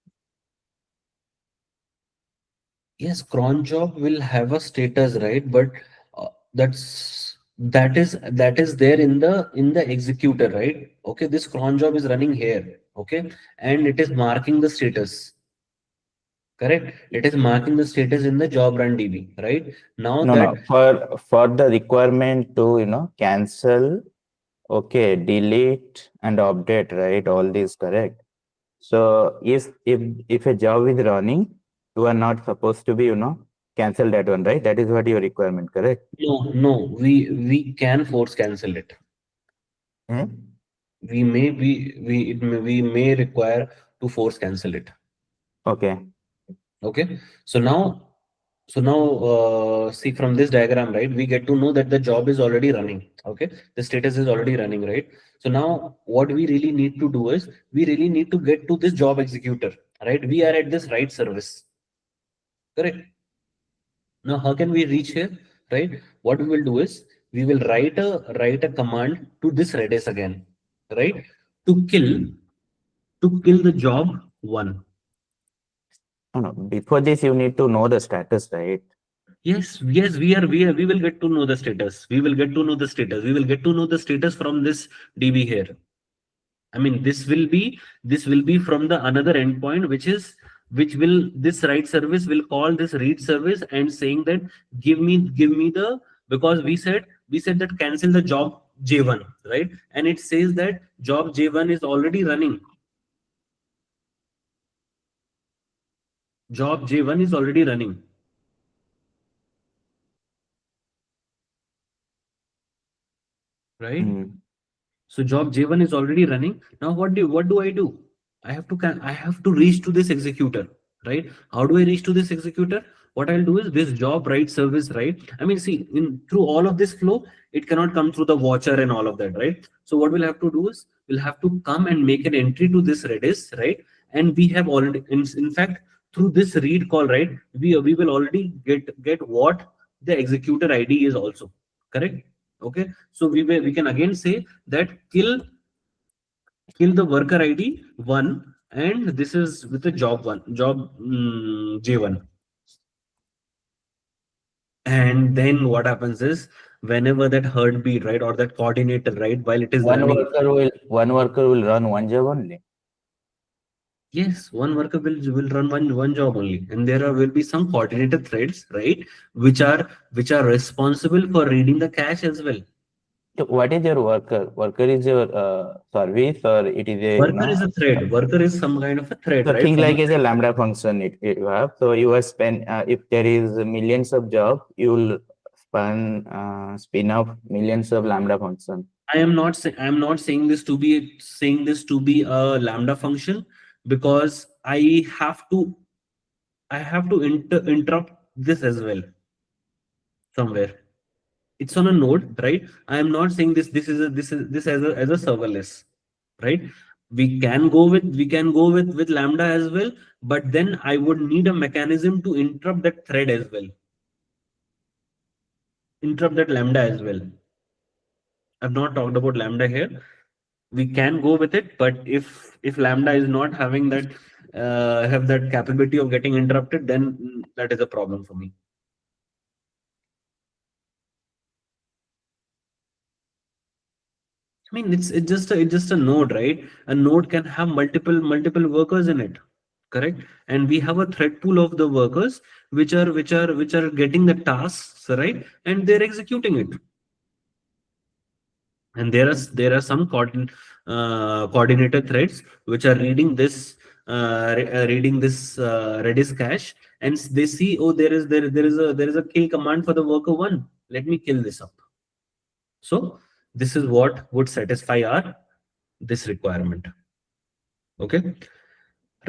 Yes, cron job will have a status, right? But that is there in the executor, right? Okay, this cron job is running here, okay, and it is marking the status. Correct. It is marking the status in the job run DB, right? Now
No,
that
no, for the requirement to cancel, okay, delete and update, right? All these correct. So if a job is running, you are not supposed to be, cancel that one, right? That is what your requirement, correct?
no, we can force cancel it.
Hmm?
We may require to force cancel it.
Okay.
Okay. So now see from this diagram, right? We get to know that the job is already running. Okay, the status is already running, right? So now what we really need to do is we really need to get to this job executor, right? We are at this write service. Correct. Now, how can we reach here? Right? What we will do is we will write a command to this Redis again, right? To kill the job one.
No, no. Before this, you need to know the status, right?
Yes, we will get to know the status. We will get to know the status. We will get to know the status from this DB here. I mean, this will be from the another endpoint, which will this write service will call this read service and saying that give me the, because we said that cancel the job J1, right? And it says that job J1 is already running. Job J1 is already running. Right?
Mm.
So job J1 is already running. Now what do I do? I have to reach to this executor, right? How do I reach to this executor? What I'll do is this job write service, right? I mean, see, in through all of this flow, it cannot come through the watcher and all of that, right? So what we'll have to do is we'll have to come and make an entry to this Redis, right? And we have already, in fact, through this read call, right? We will already get what the executor ID is also, correct? Okay, so we can again say that kill the worker ID 1, and this is with the job J1. And then what happens is, whenever that heartbeat, right, or that coordinator, right, while it is running,
One worker will run one job only.
yes, one worker will run one job only, and there will be some coordinator threads, right, which are responsible for reading the cache as well.
So what is your worker? Worker is your service, or it is a
Worker is a thread. Worker is some kind of a thread,
so
right?
think
From
like as a lambda function you have. So you will spend if there is millions of job, you will spin off millions of lambda function.
I'm not saying this to be a lambda function, because I have to interrupt this as well somewhere. It's on a node, right? I am not saying this as a serverless, right? We can go with lambda as well, but then I would need a mechanism to interrupt that thread as well, interrupt that lambda as well. I've not talked about lambda here. We can go with it, but if lambda is not having that have that capability of getting interrupted, then that is a problem for me. I mean, it's just a node, right? A node can have multiple workers in it, correct? And we have a thread pool of the workers which are getting the tasks, right? And they're executing it. And there are some coordinator threads which are reading this Redis cache, and they see, oh, there is a kill command for the worker one. Let me kill this up. So this is what would satisfy our this requirement. Okay,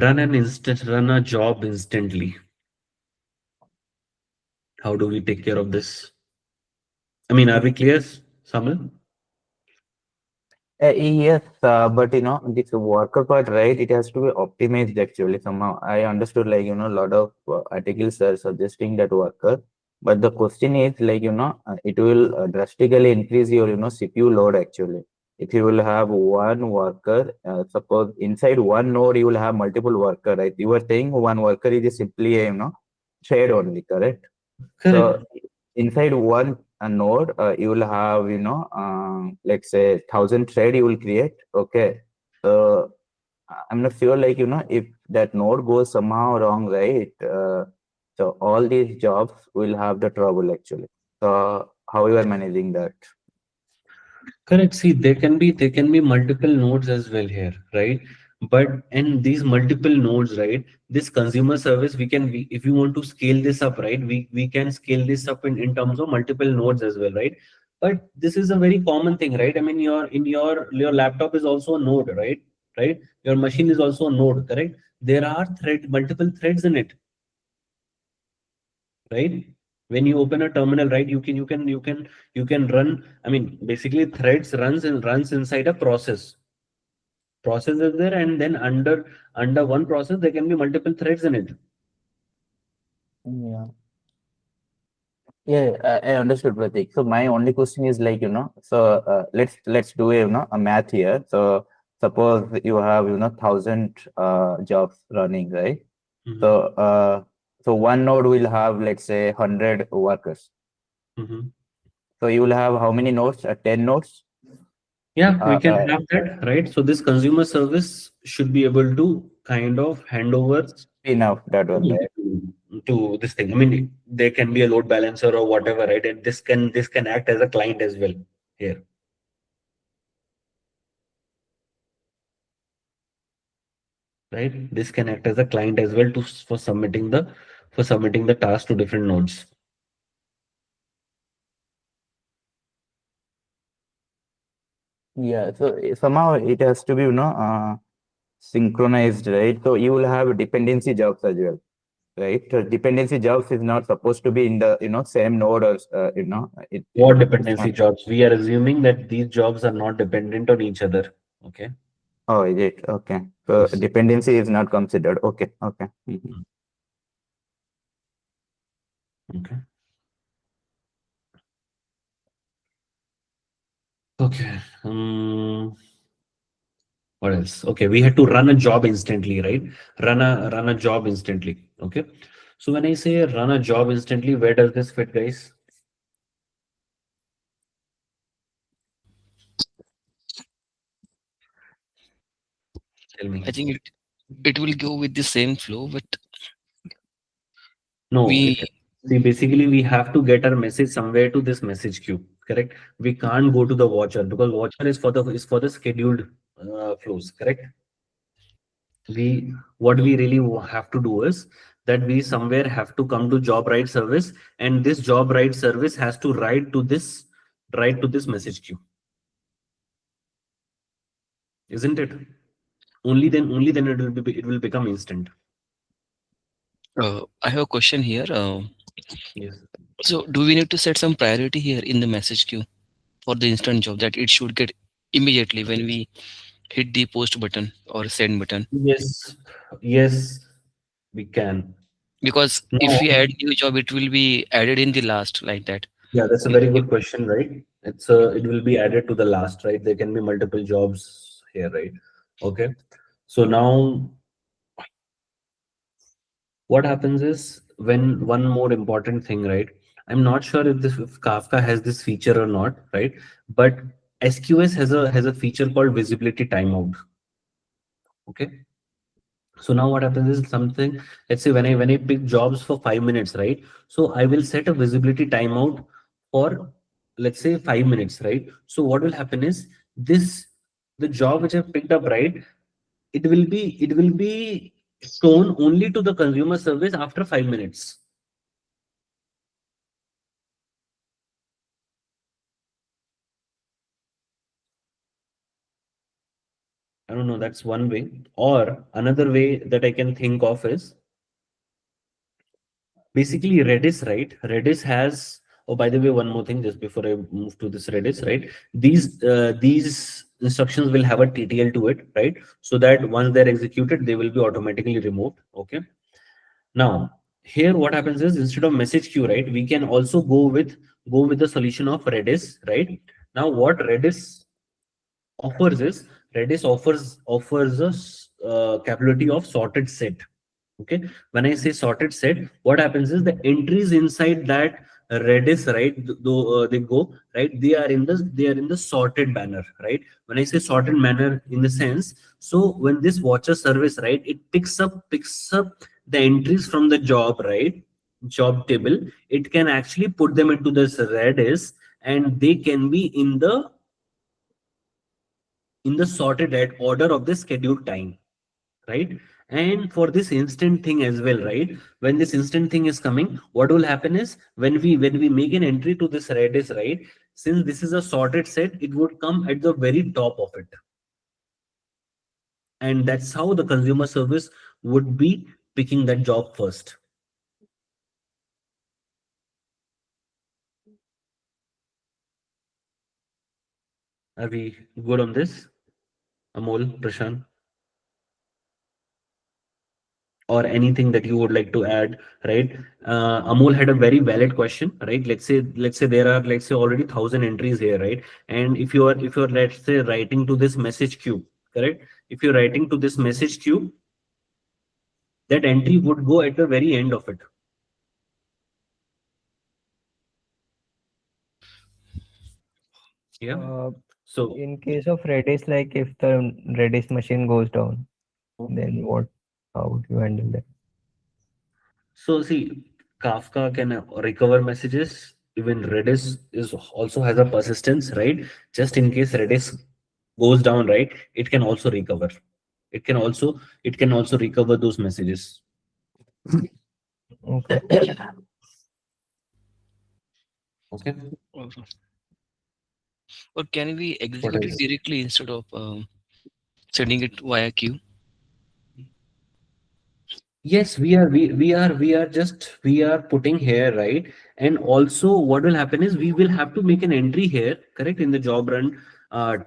run a job instantly. How do we take care of this? I mean, are we clear, Samuel?
Yes, but this worker part, right? It has to be optimized actually. Somehow I understood, like, a lot of articles are suggesting that worker, but the question is, like, it will drastically increase your, CPU load actually. If you will have one worker, suppose inside one node you will have multiple worker, right? You were saying one worker is simply a, thread only, correct?
Correct.
So inside one node, you will have, let's say 1,000 thread you will create. Okay. So I'm not sure, like, if that node goes somehow wrong, right? So all these jobs will have the trouble actually. So how you are managing that?
Correct. See, there can be multiple nodes as well here, right? But and these multiple nodes, right? This consumer service, if you want to scale this up, right? We can scale this up in terms of multiple nodes as well, right? But this is a very common thing, right? I mean, your laptop is also a node, right? Right? Your machine is also a node, correct? There are multiple threads in it, right? When you open a terminal, right, you can run, I mean, basically threads runs inside a process is there, and then under one process there can be multiple threads in it.
Yeah. Yeah, I understood, Pratik. So my only question is, like, so let's do a math here. So suppose you have 1,000 jobs running, right?
Mhm.
So so one node will have, let's say, 100 workers.
Mhm.
So you will have how many nodes? 10 nodes.
Yeah, we
Uh,
can
uh,
have that, right? So this consumer service should be able to kind of hand over
Spin off that one, right?
to this thing. I mean, there can be a load balancer or whatever, right? And this can act as a client as well here, right? This can act as a client as well for submitting the task to different nodes.
Yeah. So somehow it has to be synchronized, right? So you will have dependency jobs as well, right? So dependency jobs is not supposed to be in the same node, or
What
it's not.
dependency jobs? We are assuming that these jobs are not dependent on each other. Okay.
Oh, is it? Okay. So
Yes.
dependency is not considered. Okay. Okay. Mhm.
Okay. Okay. What else? Okay, we had to run a job instantly, right? Run a job instantly. Okay. So when I say run a job instantly, where does this fit, guys? Tell me.
I think it will go with the same flow, but
No,
we
see, basically we have to get our message somewhere to this message queue, correct? We can't go to the watcher because watcher is for the scheduled flows, correct? What we really have to do is that we somewhere have to come to job right service, and this job right service has to write to this message queue, isn't it? Only then it will become instant.
I have a question here.
Yes.
So do we need to set some priority here in the message queue for the instant job that it should get immediately when we hit the post button or send button?
Yes. Yes, we can.
Because if
Now,
we add new job, it will be added in the last like that.
yeah, that's a very good question, right? It will be added to the last, right? There can be multiple jobs here, right? Okay. So now what happens is when one more important thing, right? I'm not sure if Kafka has this feature or not, right? But SQS has a feature called visibility timeout. Okay. So now what happens is something, let's say when I pick jobs for 5 minutes, right? So I will set a visibility timeout for, let's say, 5 minutes, right? So what will happen is the job which I picked up, right? It will be shown only to the consumer service after 5 minutes. I don't know, that's one way. Or another way that I can think of is basically Redis, right? Redis has, oh, by the way, one more thing, just before I move to this Redis, right? These instructions will have a TTL to it, right? So that once they're executed, they will be automatically removed. Okay. Now, here what happens is instead of message queue, right, we can also go with the solution of Redis, right? Now, what Redis offers is Redis offers us capability of sorted set. Okay, when I say sorted set, what happens is the entries inside that Redis, right, though they go right, they are in the sorted manner, right? When I say sorted manner, in the sense, so when this watcher service, right, it picks up the entries from the job, right, job table, it can actually put them into this Redis, and they can be in the sorted order of the scheduled time, right? And for this instant thing as well, right, when this instant thing is coming, what will happen is when we make an entry to this Redis, right, since this is a sorted set, it would come at the very top of it, and that's how the consumer service would be picking that job first. Are we good on this, Amol, Prashant? Or anything that you would like to add, right? Amol had a very valid question, right? Let's say there are, let's say, already 1,000 entries here, right? And if you're let's say writing to this message queue, correct? If you're writing to this message queue, that entry would go at the very end of it. Yeah.
Uh,
So
in case of Redis, like if the Redis machine goes down, then what? How would you handle that?
So see, Kafka can recover messages. Even Redis is also has a persistence, right? Just in case Redis goes down, right? It can also recover. It can also recover those messages.
Okay.
Okay.
Or or can we
What
execute it
else?
directly instead of sending it via queue?
Yes, we are putting here, right? And also what will happen is we will have to make an entry here, correct, in the job run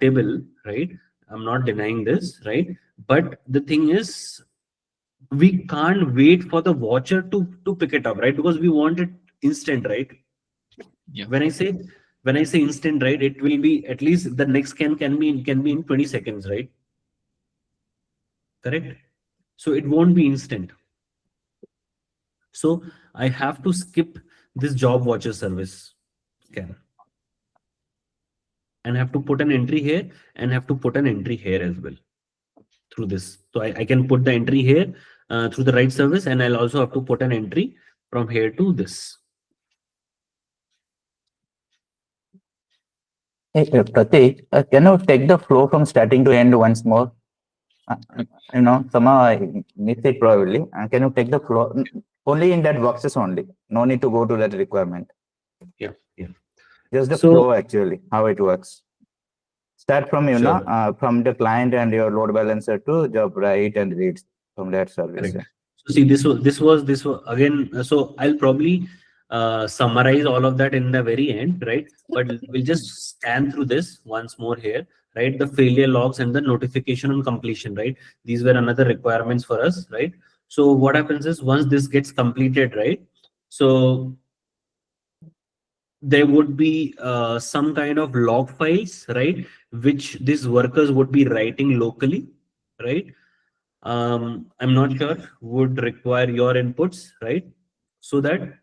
table, right? I'm not denying this, right? But the thing is, we can't wait for the watcher to pick it up, right? Because we want it instant, right?
Yeah.
When I say When I say instant, right, it will be at least the next scan can be in 20 seconds, right? Correct. So it won't be instant. So I have to skip this job watcher service scan and have to put an entry here and have to put an entry here as well through this. So I can put the entry here through the right service, and I'll also have to put an entry from here to this.
Hey, Pratik, can you take the flow from starting to end once more? Somehow I missed it probably. Can you take the flow only in that boxes only? No need to go to that requirement.
Yeah, yeah.
Just the
So-
flow actually, how it works. Start from
Sure.
from the client and your load balancer to job write and reads from that service.
Correct. So see, this was again. So I'll probably summarize all of that in the very end, right? But we'll just scan through this once more here, right? The failure logs and the notification on completion, right? These were another requirements for us, right? So what happens is once this gets completed, right? So there would be some kind of log files, right? Which these workers would be writing locally, right? I'm not sure, would require your inputs, right? So that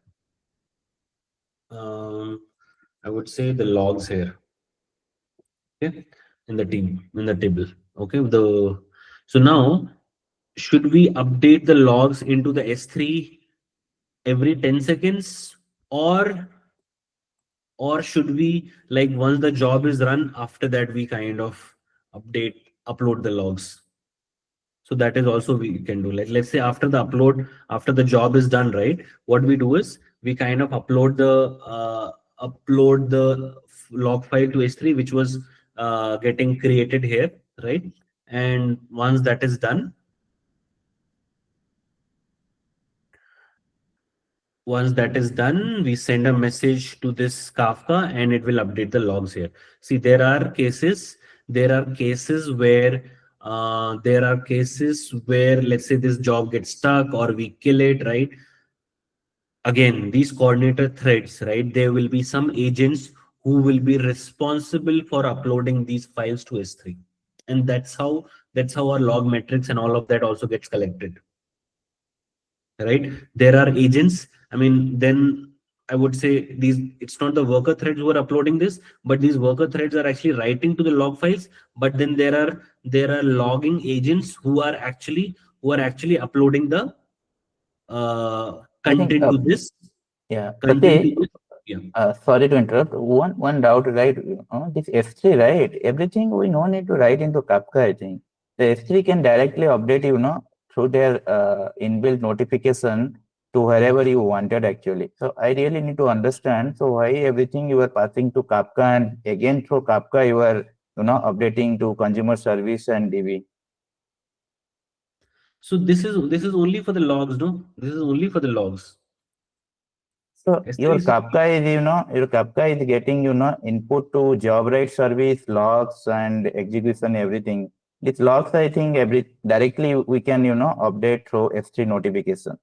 I would say the logs here, okay, in the table, okay. So now, should we update the logs into the S3 every 10 seconds, or should we, like, once the job is run, after that we kind of upload the logs? So that is also we can do. Like, let's say after the job is done, right? What we do is we kind of upload the log file to S3, which was getting created here, right? And once that is done, we send a message to this Kafka and it will update the logs here. See, there are cases where let's say this job gets stuck or we kill it, right? Again, these coordinator threads, right? There will be some agents who will be responsible for uploading these files to S3. And that's how our log metrics and all of that also gets collected. Right? There are agents. I mean, then I would say it's not the worker threads who are uploading this, but these worker threads are actually writing to the log files. But then there are logging agents who are actually uploading the
I think,
content to this.
yeah,
Content
Pratik,
to this. Yeah.
sorry to interrupt. One doubt, right? This S3, right? Everything we no need to write into Kafka, I think. The S3 can directly update, through their inbuilt notification to wherever you wanted actually. So I really need to understand. So why everything you are passing to Kafka and again through Kafka you are, updating to consumer service and DB.
So this is only for the logs, no? This is only for the logs.
So your
S3 is-
Kafka is, your Kafka is getting, input to job right service, logs and execution, everything. These logs, I think directly we can, update through S3 notification.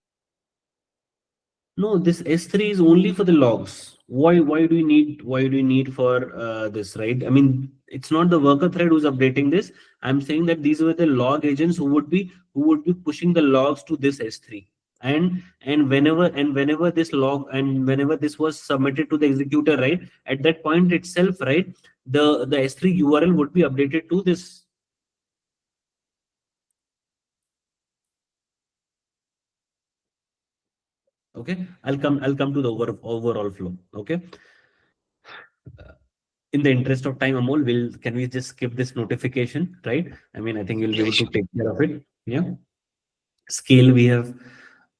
No, this S3 is only for the logs. Why do you need for this, right? I mean, it's not the worker thread who's updating this. I'm saying that these were the log agents who would be pushing the logs to this S3. And whenever this log and whenever this was submitted to the executor, right, at that point itself, right, the S3 URL would be updated to this. Okay, I'll come to the overall flow. Okay. In the interest of time, Amol, can we just skip this notification, right? I mean, I think you'll be able to take care of it. Yeah. Scale we have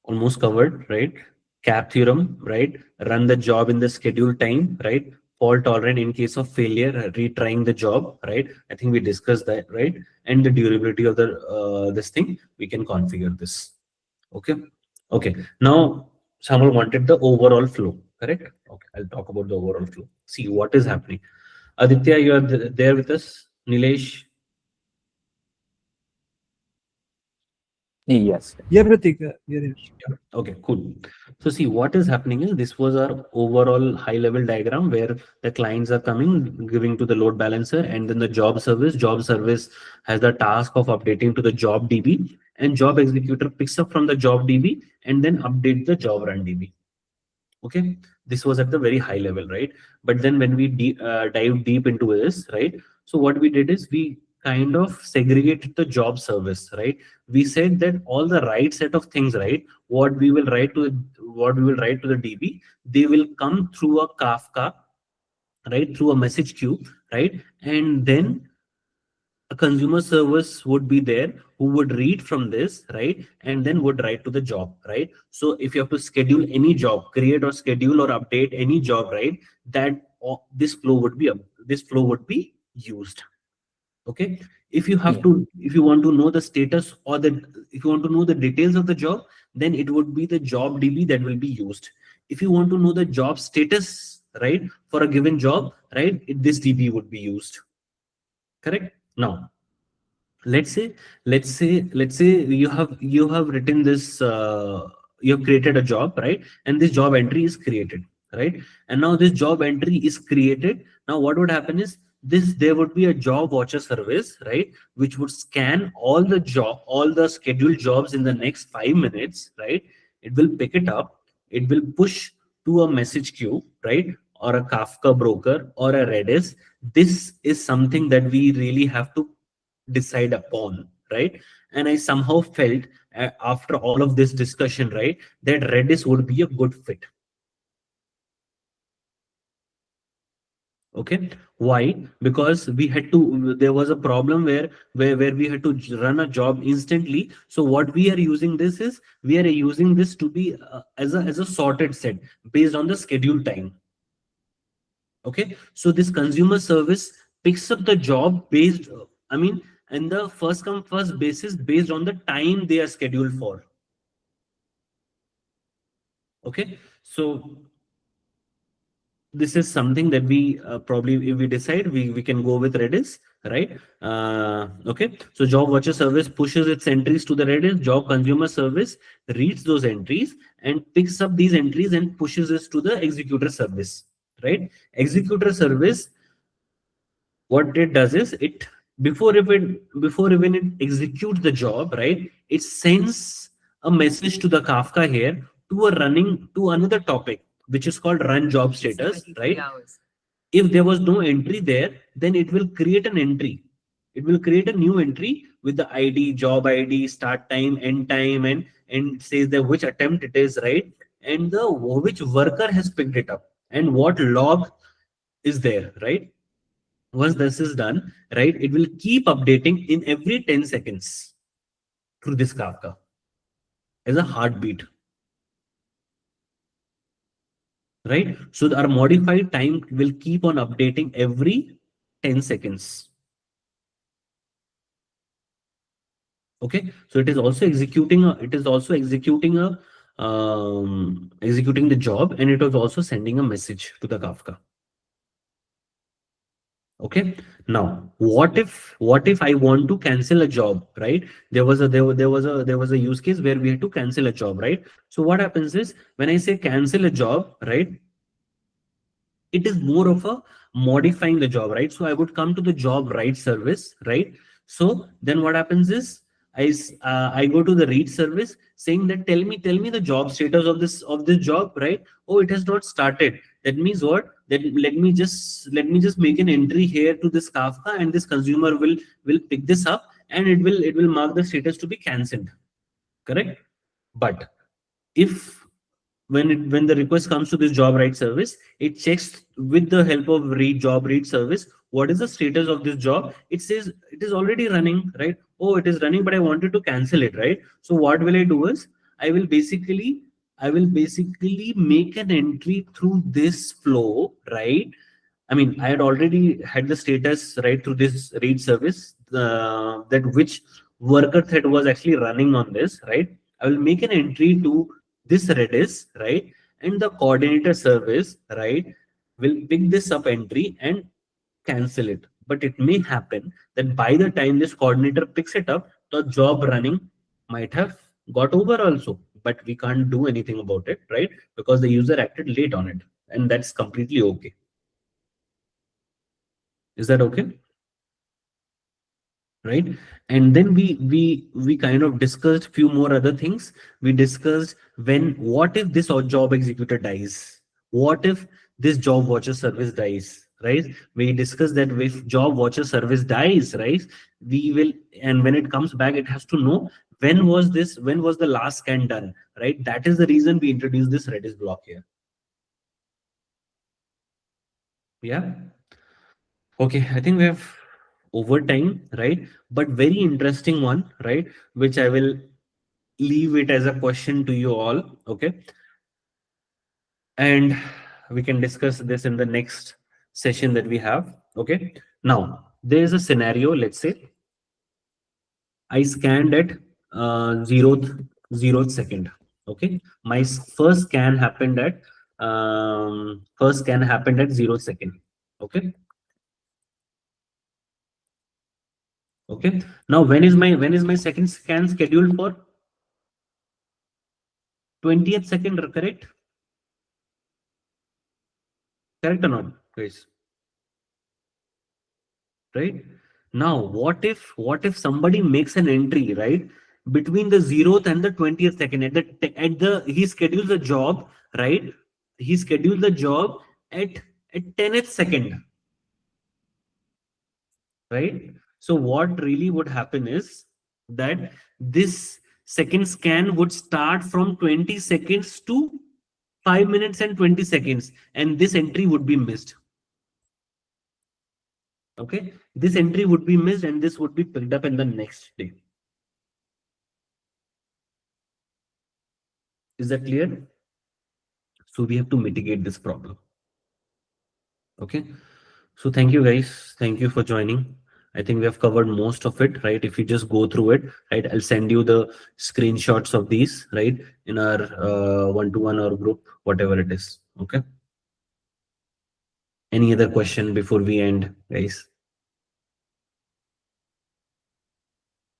almost covered, right? Cap theorem, right? Run the job in the scheduled time, right? Fault tolerant in case of failure, retrying the job, right? I think we discussed that, right? And the durability of the this thing, we can configure this. Okay. Okay. Now, Samuel wanted the overall flow, correct? Okay. I'll talk about the overall flow. See what is happening. Aditya, you are there with us. Nilesh.
Yes.
Yeah, Pratik, yeah, yeah.
Yeah. Okay, cool. So see, what is happening is this was our overall high level diagram where the clients are coming, giving to the load balancer, and then the job service. Job service has the task of updating to the job DB, and job executor picks up from the job DB and then update the job run DB. Okay, this was at the very high level, right? But then when we dive deep into this, right? So what we did is we kind of segregated the job service, right? We said that all the right set of things, right? What we will write to the DB, they will come through a Kafka, right? Through a message queue, right? And then a consumer service would be there who would read from this, right, and then would write to the job, right? So if you have to schedule any job, create or schedule or update any job, right, that this flow would be used. Okay, if you have
Yeah.
to, if you want to know the status or the, if you want to know the details of the job, then it would be the job DB that will be used. If you want to know the job status, right, for a given job, right, this DB would be used. Correct. Now let's say you have written this, you have created a job, right, and this job entry is created, right, and now this job entry is created. Now what would happen is this, there would be a job watcher service, right, which would scan all the scheduled jobs in the next 5 minutes, right. It will pick it up, it will push to a message queue, right, or a Kafka broker or a Redis. This is something that we really have to decide upon, right? And I somehow felt, after all of this discussion, right, that Redis would be a good fit. Okay, why? Because we had to, there was a problem where we had to run a job instantly. So what we are using this is, we are using this to be as a sorted set based on the schedule time. Okay, so this consumer service picks up the job based, I mean, and the first come first basis based on the time they are scheduled for. Okay, so this is something that we probably, if we decide, we can go with Redis, right? Okay, so job watcher service pushes its entries to the Redis. Job consumer service reads those entries and picks up these entries and pushes it to the executor service, right? Executor service, what it does is, it, before even it executes the job, right, it sends a message to the Kafka here, to a running, to another topic which is called run job status, right? If there was no entry there, then it will create an entry, it will create a new entry with the ID, job ID, start time, end time, and says that which attempt it is, right, and the which worker has picked it up and what log is there, right? Once this is done, right, it will keep updating in every 10 seconds through this Kafka as a heartbeat, right? So our modified time will keep on updating every 10 seconds. Okay, so it is also executing executing the job, and it was also sending a message to the Kafka. Okay, now what if I want to cancel a job, right? There was a use case where we had to cancel a job, right? So what happens is, when I say cancel a job, right, it is more of a modifying the job, right? So I would come to the job write service, right? So then what happens is, I go to the read service saying that tell me the job status of this job, right? Oh, it has not started. That means what? That let me just make an entry here to this Kafka, and this consumer will pick this up, and it will mark the status to be cancelled. Correct? But if when the request comes to this job write service, it checks with the help of job read service, what is the status of this job. It says it is already running, right? Oh, it is running, but I wanted to cancel it, right? So what will I do is, I will basically make an entry through this flow, right? I mean, I had already had the status right through this read service, that which worker thread was actually running on this, right? I will make an entry to this Redis, right? And the coordinator service, right, will pick this up entry and cancel it. But it may happen that by the time this coordinator picks it up, the job running might have got over also, but we can't do anything about it, right? Because the user acted late on it, and that's completely okay. Is that okay? Right? And then we kind of discussed few more other things. We discussed, what if this job executor dies, what if this job watcher service dies, right? We discussed that if job watcher service dies, right, we will, and when it comes back, it has to know when was the last scan done, right? That is the reason we introduced this Redis block here. Yeah. Okay, I think we have over time, right? But very interesting one, right? Which I will leave it as a question to you all, okay? And we can discuss this in the next session that we have, okay? Now, there is a scenario, let's say I scanned at zeroth second, okay? My first scan happened at 0th second, okay? Okay. Now, when is my second scan scheduled for? 20th second, correct? Correct or not, guys? Right? Now, what if somebody makes an entry, right, between the 0th and the 20th second, he schedules the job, right? He schedules the job at 10th second, right? So what really would happen is that this second scan would start from 20 seconds to 5 minutes and 20 seconds, and this entry would be missed. Okay, this entry would be missed and this would be picked up in the next day. Is that clear? So we have to mitigate this problem. Okay, so thank you guys, thank you for joining. I think we have covered most of it, right? If you just go through it, right, I'll send you the screenshots of these, right, in our one-to-one or group, whatever it is. Okay, any other question before we end, guys?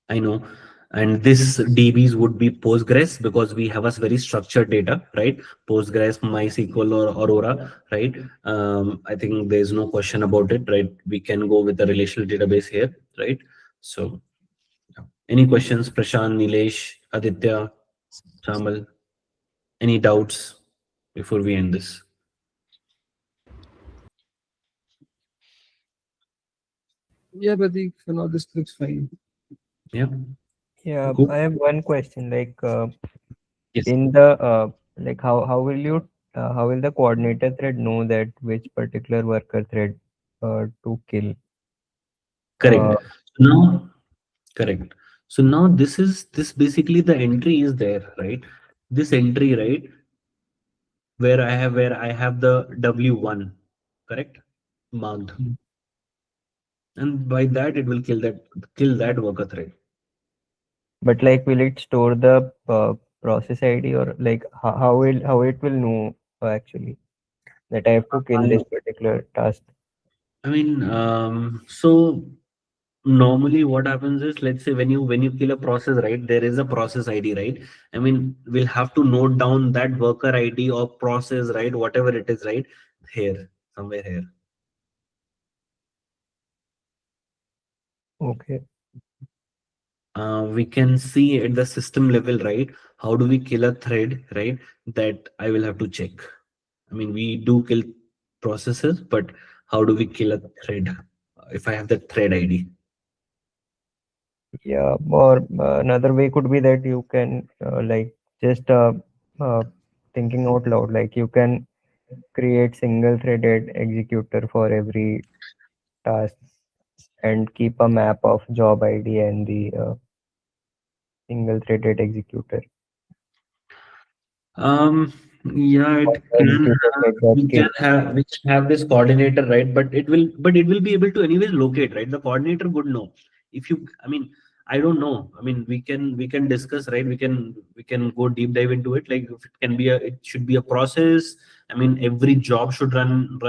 I know, and this DBs would be Postgres because we have a very structured data, right? Postgres, MySQL, or Aurora, right? I think there's no question about it, right? We can go with the relational database here, right? So, yeah. Any questions, Prashant, Nilesh, Aditya, Samal? Any doubts before we end this?
Yeah, Pratik, for now this looks fine.
Yeah.
Yeah,
Cool.
I have one question. Like,
Yes.
in the like, how will the coordinator thread know that which particular worker thread to kill?
Correct. Now, correct. So now this basically the entry is there, right? This entry, right? Where I have the W1, correct? Marked. And by that it will kill that worker thread.
But like, will it store the process ID, or like how it will know actually that I have to kill this particular task?
I mean, so normally what happens is, let's say when you kill a process, right, there is a process ID, right? I mean, we'll have to note down that worker ID or process, right, whatever it is, right, here, somewhere here.
Okay.
We can see at the system level, right, how do we kill a thread, right? That I will have to check. I mean, we do kill processes, but how do we kill a thread if I have the thread ID?
Yeah, or another way could be that you can like just uh, thinking out loud, like you can create single threaded executor for every task and keep a map of job ID and the single threaded executor.
Yeah, it can
Executor
have,
get that kill.
we can have this coordinator, right? But it will be able to anyways locate, right? The coordinator would know. If you, I mean, I don't know. I mean, we can discuss, right? We can go deep dive into it. Like, if it should be a process. I mean, every job should run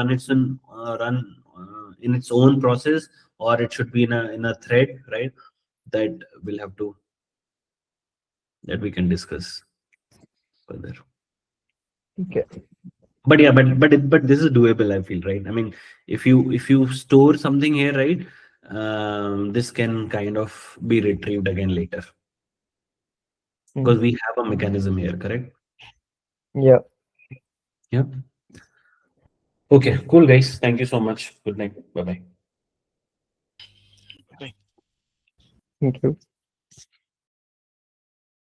in its own process, or it should be in a thread, right? That will have to. that we can discuss further.
Okay.
But yeah, but this is doable, I feel, right? I mean, if you store something here, right, this can kind of be retrieved again later because we have a mechanism here, correct?
Yeah.
Yeah. Okay, cool, guys. Thank you so much. Good night. Bye bye.
Thank you.